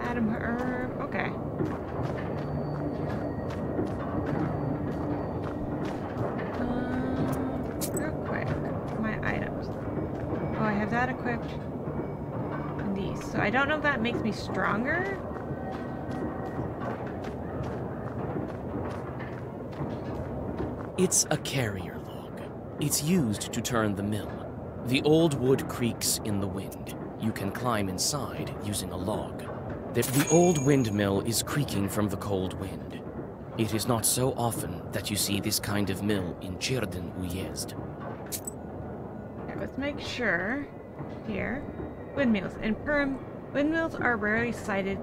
Adam herb. Okay. Real quick. My items. Oh, I have that equipped. And these. So I don't know if that makes me stronger. It's a carrier log. It's used to turn the mill. The old wood creaks in the wind. You can climb inside using a log. The old windmill is creaking from the cold wind. It is not so often that you see this kind of mill in Chirden Uyezd. Okay, let's make sure. Here. Windmills. In Perm, windmills are rarer sights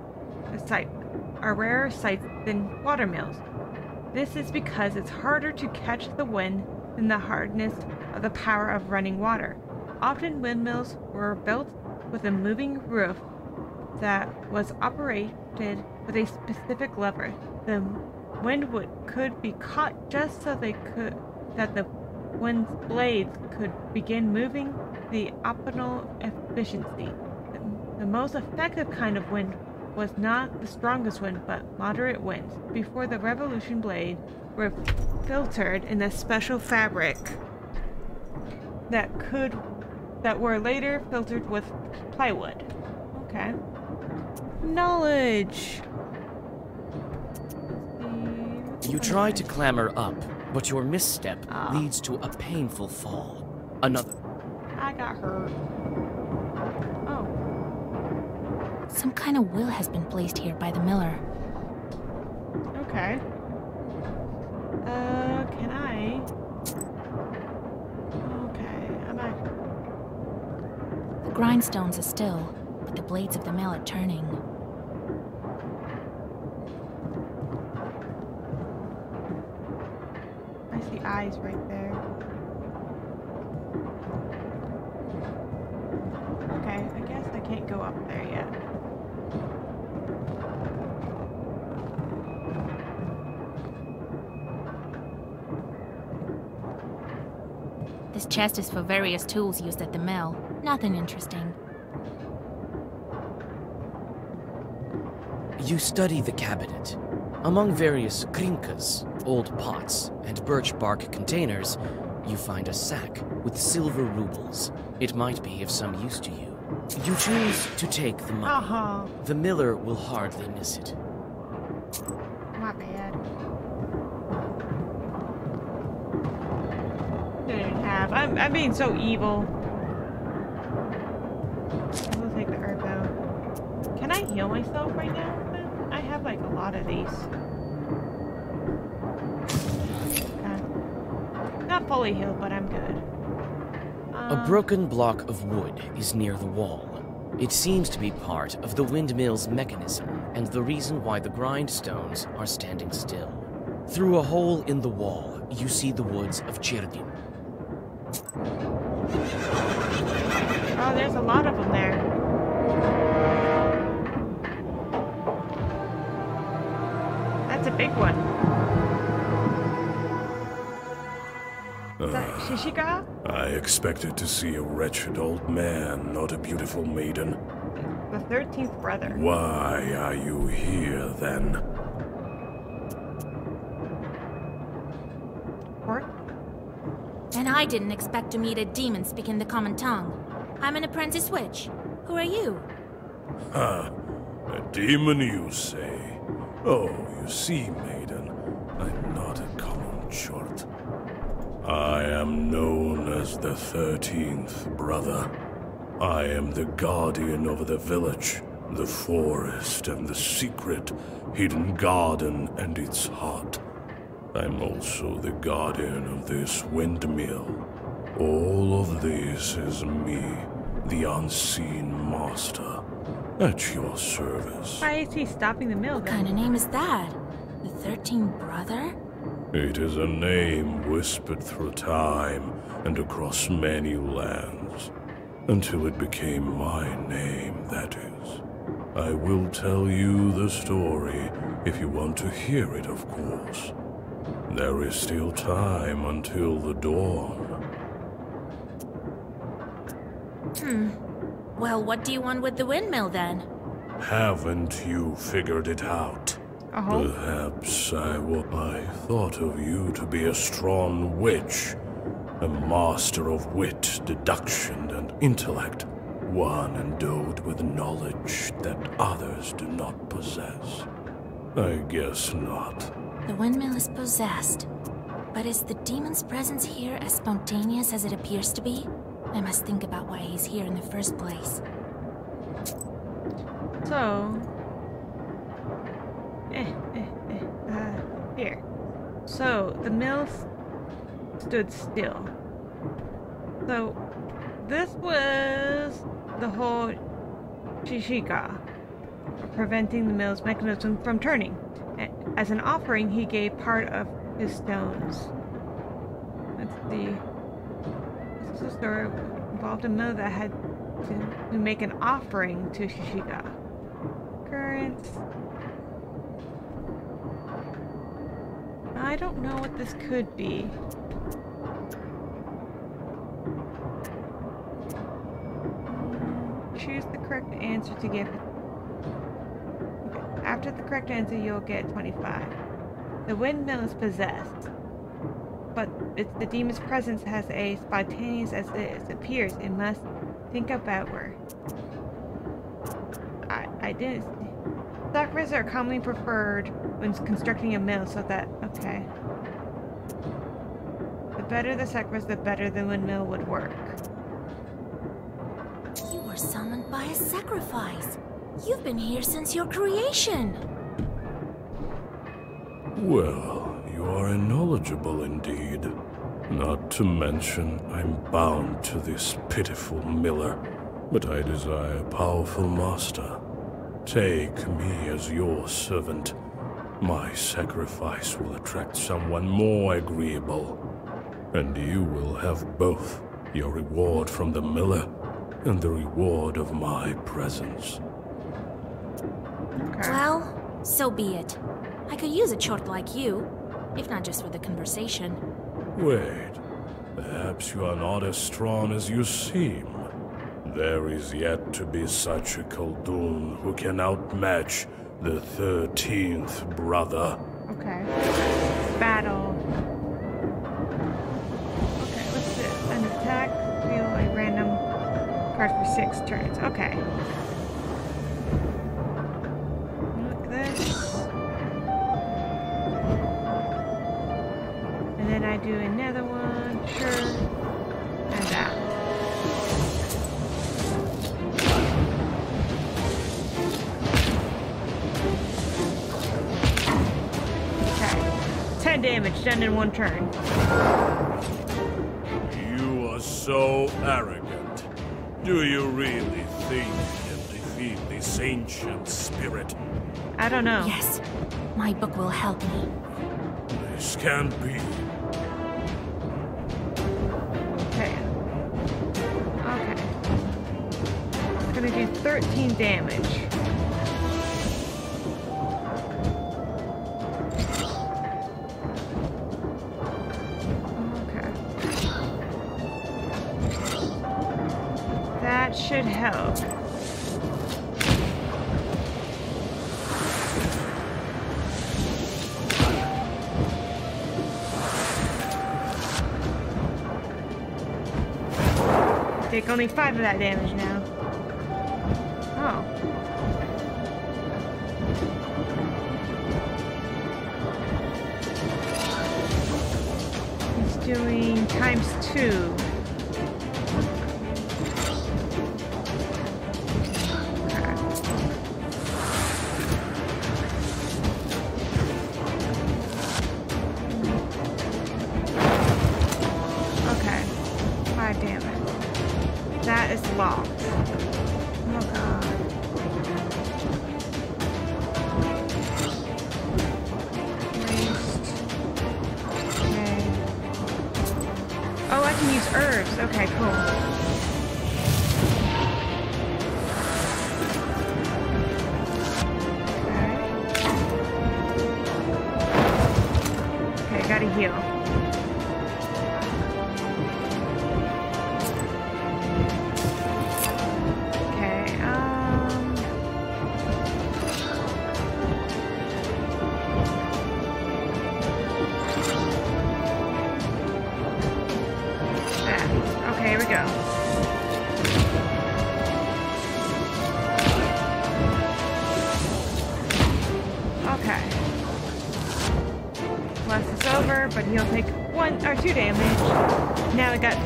than watermills. This is because it's harder to catch the wind than the hardness of the power of running water. Often windmills were built with a moving roof that was operated with a specific lever. The wind could be caught just so that the wind's blades could begin moving the optimal efficiency. The most effective kind of wind was not the strongest wind, but moderate winds. Before the revolution, blades were filtered in a special fabric that were later filtered with plywood. Okay. Knowledge. You try to clamber up, but your misstep leads to a painful fall. Another. I got hurt. Oh. Some kind of will has been placed here by the miller. Okay. Can I? Okay, I'm back. The grindstones are still, but the blades of the mill are turning. I see eyes right there. Okay, I guess I can't go up there yet. This chest is for various tools used at the mill. Nothing interesting. You study the cabinet. Among various krinkas, old pots, and birch bark containers, you find a sack with silver rubles. It might be of some use to you. You choose to take the money. The miller will hardly miss it. My bad. Didn't have. I'm being so evil. We'll take the herb out. Can I heal myself right now? I have like a lot of these. Not fully healed, but I'm good. A broken block of wood is near the wall. It seems to be part of the windmill's mechanism and the reason why the grindstones are standing still. Through a hole in the wall, you see the woods of Chirdin. Oh, there's a lot of them there. That's a big one. Is that Shishika? I expected to see a wretched old man, not a beautiful maiden. The 13th brother. Why are you here, then? What? And I didn't expect to meet a demon speaking the common tongue. I'm an apprentice witch. Who are you? Ha! A demon, you say? Oh, you see, maiden, I'm not a common chort. I am known as the 13th brother. I am the guardian over the village, the forest, and the secret hidden garden and its heart. I'm also the guardian of this windmill. All of this is me, the unseen master, at your service. Why is he stopping the mill? What kind of name is that? The 13th brother? It is a name whispered through time and across many lands, until it became my name, that is. I will tell you the story if you want to hear it, of course. There is still time until the dawn. Well, what do you want with the windmill, then? Haven't you figured it out? Perhaps I thought of you to be a strong witch, a master of wit, deduction, and intellect, one endowed with knowledge that others do not possess. I guess not. The windmill is possessed. But is the demon's presence here as spontaneous as it appears to be? I must think about why he's here in the first place. So... here. So, the mill stood still. So, this was the whole Shishika, preventing the mill's mechanism from turning. As an offering, he gave part of his stones. This is a story involved a mill that had to make an offering to Shishika. Currents. I don't know what this could be. Choose the correct answer to give. Okay. After the correct answer, you'll get 25. The windmill is possessed, but the demon's presence has a spontaneous as it appears. It must think about where. I didn't. Sacrifices are commonly preferred when constructing a mill, so that, okay. The better the sacrifice, the better the windmill would work. You were summoned by a sacrifice. You've been here since your creation. Well, you are knowledgeable indeed. Not to mention, I'm bound to this pitiful miller, but I desire a powerful master. Take me as your servant. My sacrifice will attract someone more agreeable, and you will have both your reward from the miller and the reward of my presence. Okay. Well, so be it. I could use a chort like you, if not just for the conversation. Wait, Perhaps you are not as strong as you seem. There is yet to be such a Khaldun who can outmatch the 13th brother. Okay. Battle. Okay, what's this? An attack, deal a random card for 6 turns. Okay. Look this. And then I do another one, sure. And that. Okay. 10 damage done in 1 turn. You are so arrogant. Do you really think you can defeat this ancient spirit? I don't know. Yes, my book will help me. This can't be. Okay. Okay. It's gonna do 13 damage. Okay. That should help. Take only 5 of that damage now. Oh. He's doing ×2. Okay. 5 damage. That is locked. Oh god. Waste. Okay. Oh, I can use herbs. Okay, cool. Okay, gotta heal. Okay, here we go. Okay. Blast is over, but he'll take 1 or 2 damage. Now I got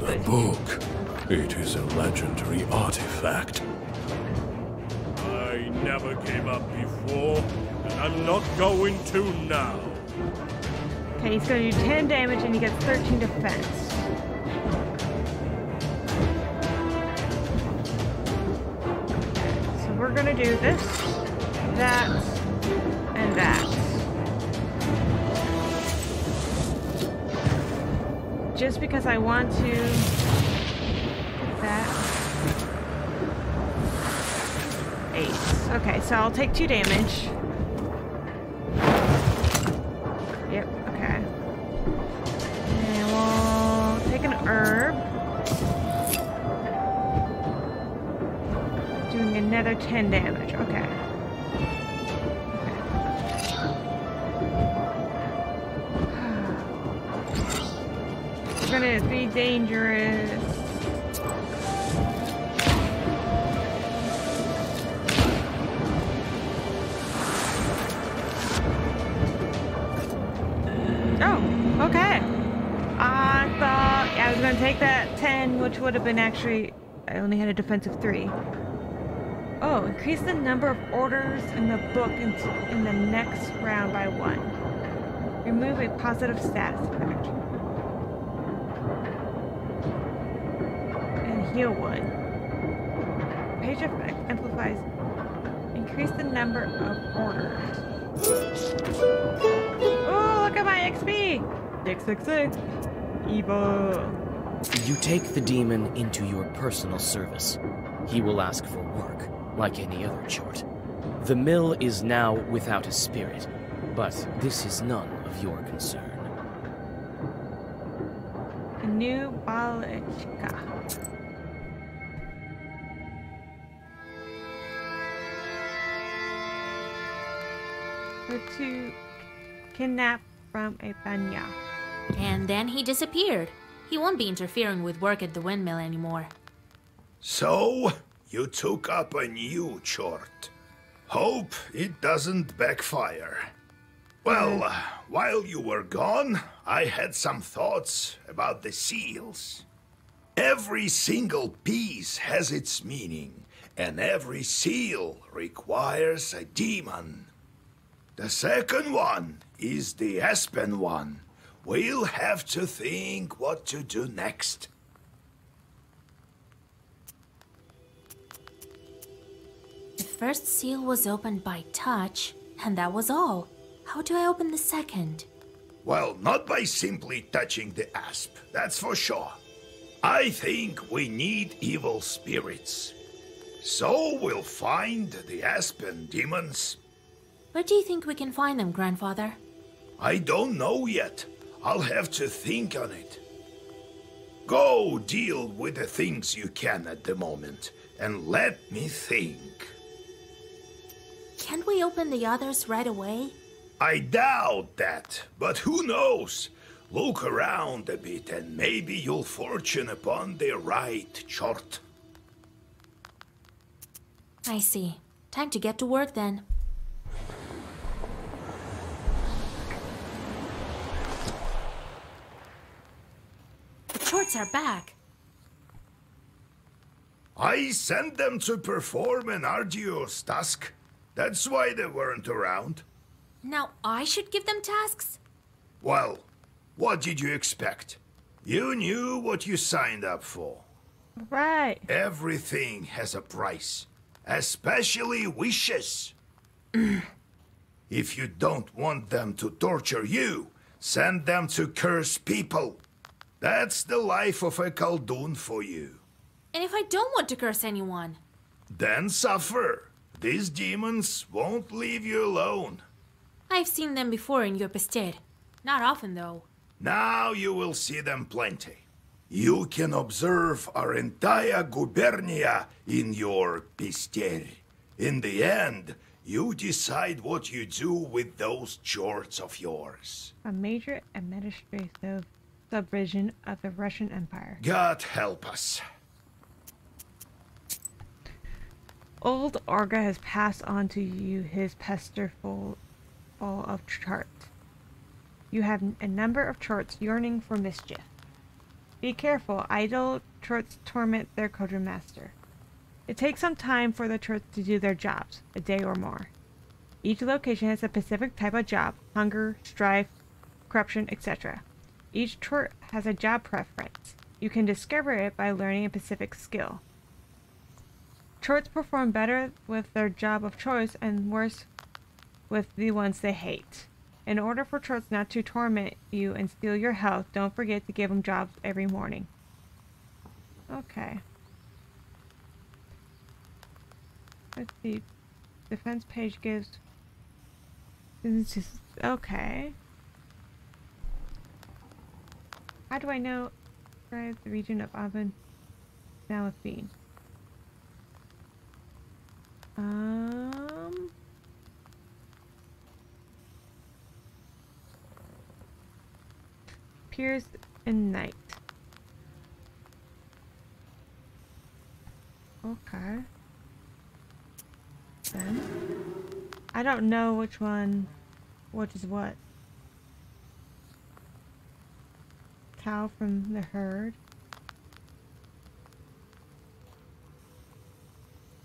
The book. It is a legendary artifact. I never gave up before, and I'm not going to now. Okay, he's gonna do 10 damage and he gets 13 defense. So we're gonna do this, that, and that. Just because I want to. That. 8. Okay, so I'll take 2 damage. Yep, okay. And we'll take an herb. Doing another 10 damage. Okay. It's gonna be dangerous. Oh, okay. I thought I was gonna take that 10, which would have been actually, I only had a defensive 3. Oh, increase the number of orders in the book in the next round by 1. Remove a positive status effect. And heal 1. Page effect amplifies. Increase the number of orders. Oh, look at my XP! 666. Evil. You take the demon into your personal service. He will ask for work, like any other chort. The mill is now without a spirit, but this is none of your concern. New Balichka. Or to kidnap from a banya. And then he disappeared. He won't be interfering with work at the windmill anymore. So, you took up a new chort. Hope it doesn't backfire. Well, while you were gone, I had some thoughts about the seals. Every single piece has its meaning, and every seal requires a demon. The second one is the Aspen one. We'll have to think what to do next. The first seal was opened by touch, and that was all. How do I open the second? Well, not by simply touching the asp, that's for sure. I think we need evil spirits. So we'll find the Aspen demons. Where do you think we can find them, Grandfather? I don't know yet. I'll have to think on it. Go deal with the things you can at the moment, and let me think. Can't we open the others right away? I doubt that, but who knows? Look around a bit and maybe you'll fortune upon the right chort. I see. Time to get to work then. The chorts are back. I sent them to perform an arduous task. That's why they weren't around. Now I should give them tasks? Well, what did you expect? You knew what you signed up for. Right. Everything has a price, especially wishes. If you don't want them to torture you, send them to curse people. That's the life of a Khaldun for you. And if I don't want to curse anyone? Then suffer. These demons won't leave you alone. I've seen them before in Yurpested. Not often, though. Now you will see them plenty. You can observe our entire gubernia in your Pister. In the end, you decide what you do with those chorts of yours. A major administrative subdivision of the Russian Empire. God help us. Old Orga has passed on to you his pester full of charts. You have a number of charts yearning for mischief. Be careful, idle charts torment their cauldron master. It takes some time for the charts to do their jobs, a day or more. Each location has a specific type of job, hunger, strife, corruption, etc. Each chart has a job preference. You can discover it by learning a specific skill. Charts perform better with their job of choice and worse with the ones they hate. In order for charts not to torment you and steal your health, don't forget to give them jobs every morning. Okay. Let's see. Defense page gives... It's just... Okay. How do I know the region of Aben Salafine? Appears in night. Okay. Then I don't know which one, what is what. Cow from the herd.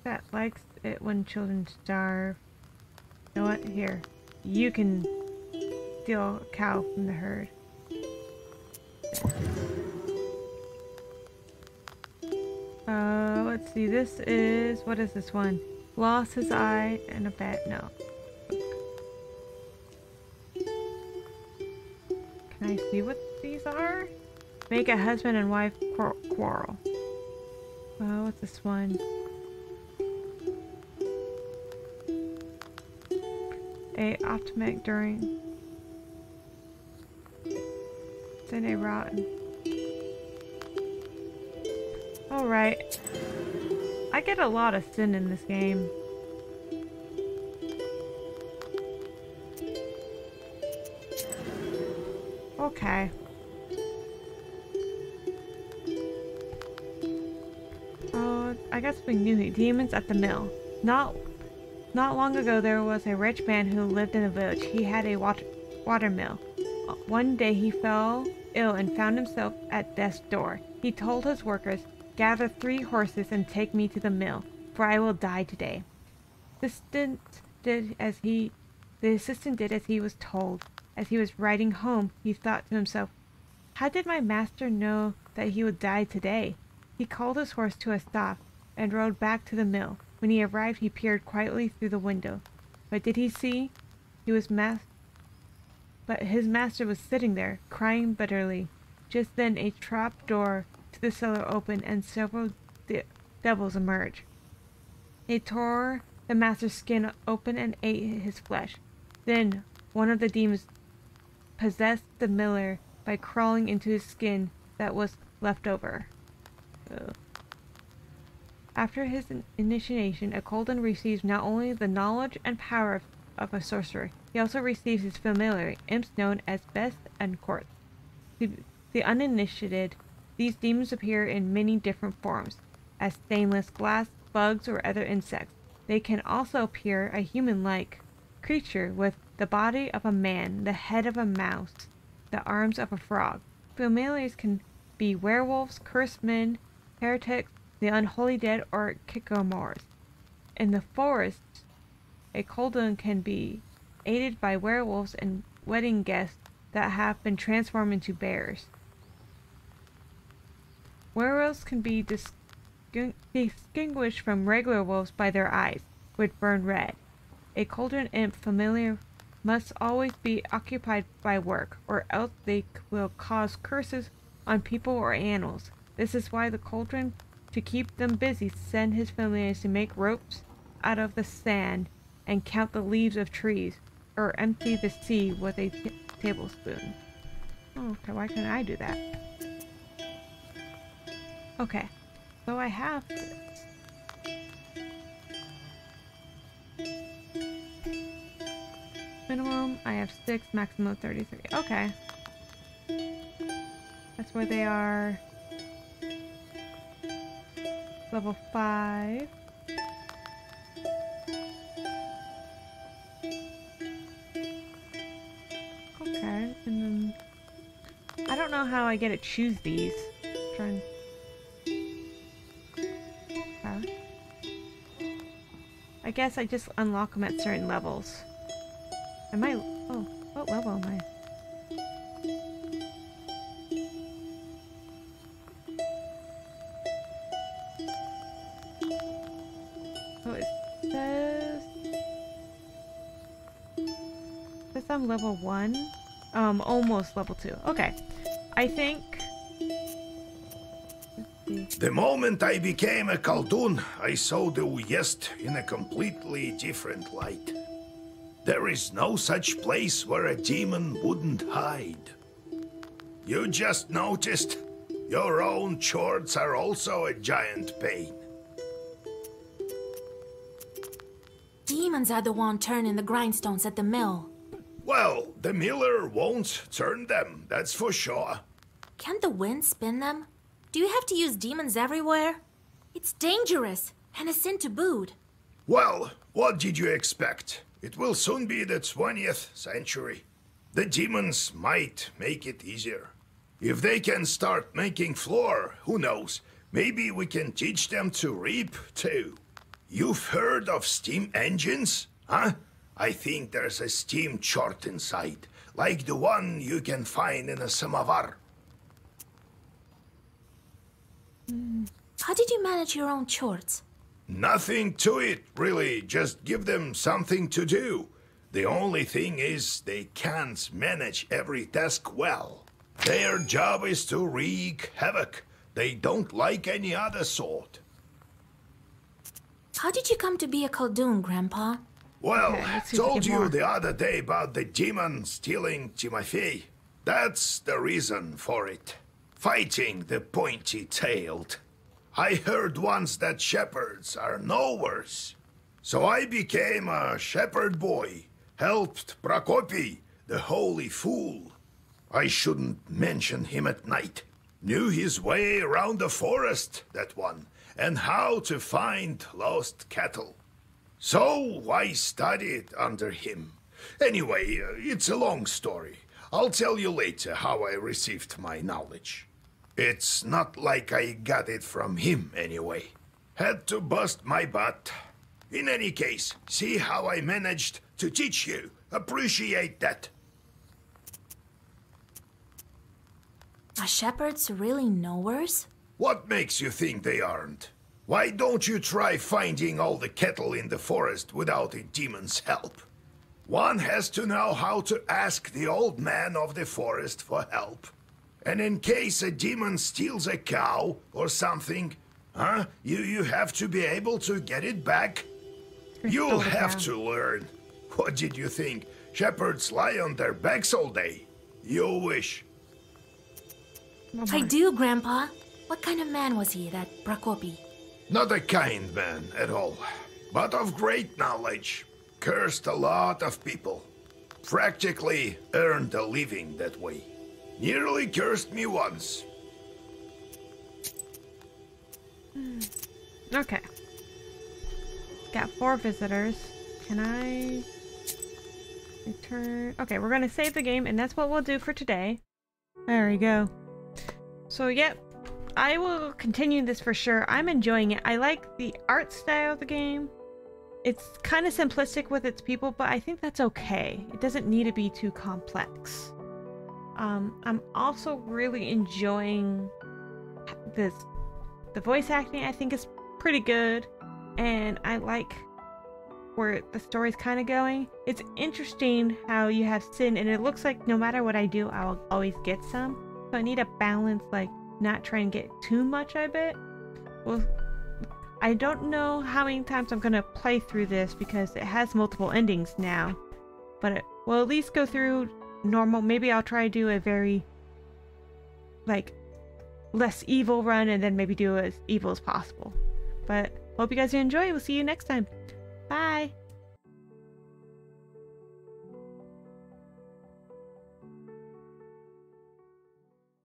That likes it when children starve. You know what? Here. You can steal a cow from the herd. Let's see. This is... What is this one? Lost his eye and a bad... No. Can I see what these are? Make a husband and wife quarrel. What's this one? A optimic during... Send a route and Alright. I get a lot of sin in this game. Okay. Oh, I guess we knew demons at the mill. Not long ago there was a rich man who lived in a village. He had a water mill. One day he fell ill and found himself at death's door. He told his workers, "Gather 3 horses and take me to the mill, for I will die today." The assistant did as he was told. As he was riding home, he thought to himself, "How did my master know that he would die today?" He called his horse to a stop and rode back to the mill. When he arrived, he peered quietly through the window. What did he see? But his master was sitting there, crying bitterly. Just then a trap door to the cellar opened and several devils emerged. They tore the master's skin open and ate his flesh. Then one of the demons possessed the miller by crawling into his skin that was left over. After his initiation, a Colden receives not only the knowledge and power of a sorcerer, he also receives his familiar, imps known as Best and Court. To the uninitiated, these demons appear in many different forms, as stainless glass, bugs, or other insects. They can also appear a human-like creature with the body of a man, the head of a mouse, the arms of a frog. Familiars can be werewolves, cursed men, heretics, the unholy dead, or kikomors. In the forests, a Colden can be aided by werewolves and wedding guests that have been transformed into bears. Werewolves can be distinguished from regular wolves by their eyes, which burn red. A Colden imp familiar must always be occupied by work, or else they will cause curses on people or animals. This is why the Colden, to keep them busy, send his familiars to make ropes out of the sand and count the leaves of trees, or empty the sea with a tablespoon. Oh, okay, why can't I do that? Okay, so I have this. Minimum, I have 6, maximum 33. Okay. That's where they are. Level 5. Okay, and then I don't know how I get to choose these. Okay. I guess I just unlock them at certain levels. Am I? Oh, what level am I? Oh, it says I'm level 1. Almost level 2. Okay, I think. The moment I became a Khaldun, I saw the Uyezd in a completely different light. There is no such place where a demon wouldn't hide. You just noticed? Your own chores are also a giant pain. Demons are the one turning the grindstones at the mill. Well, the miller won't turn them, that's for sure. Can't the wind spin them? Do you have to use demons everywhere? It's dangerous, and a sin to boot. Well, what did you expect? It will soon be the 20th century. The demons might make it easier. If they can start making flour, who knows? Maybe we can teach them to reap, too. You've heard of steam engines? Huh? I think there's a steam chart inside, like the one you can find in a samovar. How did you manage your own chores? Nothing to it, really. Just give them something to do. The only thing is they can't manage every task well. Their job is to wreak havoc. They don't like any other sort. How did you come to be a Khaldun, Grandpa? Well, Okay, I let's see if we told get you more. the other day about the demon stealing Timofey. That's the reason for it. Fighting the pointy-tailed. I heard once that shepherds are no worse. So I became a shepherd boy, helped Prokopy, the holy fool. I shouldn't mention him at night. Knew his way around the forest, that one, and how to find lost cattle. So I studied under him. Anyway, it's a long story. I'll tell you later how I received my knowledge. It's not like I got it from him anyway. Had to bust my butt. In any case, see how I managed to teach you. Appreciate that. Are shepherds really knowers? What makes you think they aren't? Why don't you try finding all the cattle in the forest without a demon's help? One has to know how to ask the old man of the forest for help. And in case a demon steals a cow or something, you have to be able to get it back. You'll have to learn. What did you think? Shepherds lie on their backs all day? You wish. I do, Grandpa. What kind of man was he, that Prokopy? Not a kind man at all, but of great knowledge. Cursed a lot of people. Practically earned a living that way. Nearly cursed me once. Okay. Got 4 visitors. Can I return? Okay, we're gonna save the game, and that's what we'll do for today. There we go. So, yep. I will continue this for sure. I'm enjoying it. I like the art style of the game. It's kind of simplistic with its people, but I think that's okay. It doesn't need to be too complex. I'm also really enjoying this. The voice acting I think is pretty good, and I like where the story's kind of going. It's interesting how you have Sin, and it looks like no matter what I do, I'll always get some. So I need a balance, like not try and get too much, I bet. Well, I don't know how many times I'm gonna play through this because it has multiple endings now, but we'll at least go through normal. Maybe I'll try to do a very like less evil run and then maybe do as evil as possible. But hope you guys enjoy. We'll see you next time. Bye.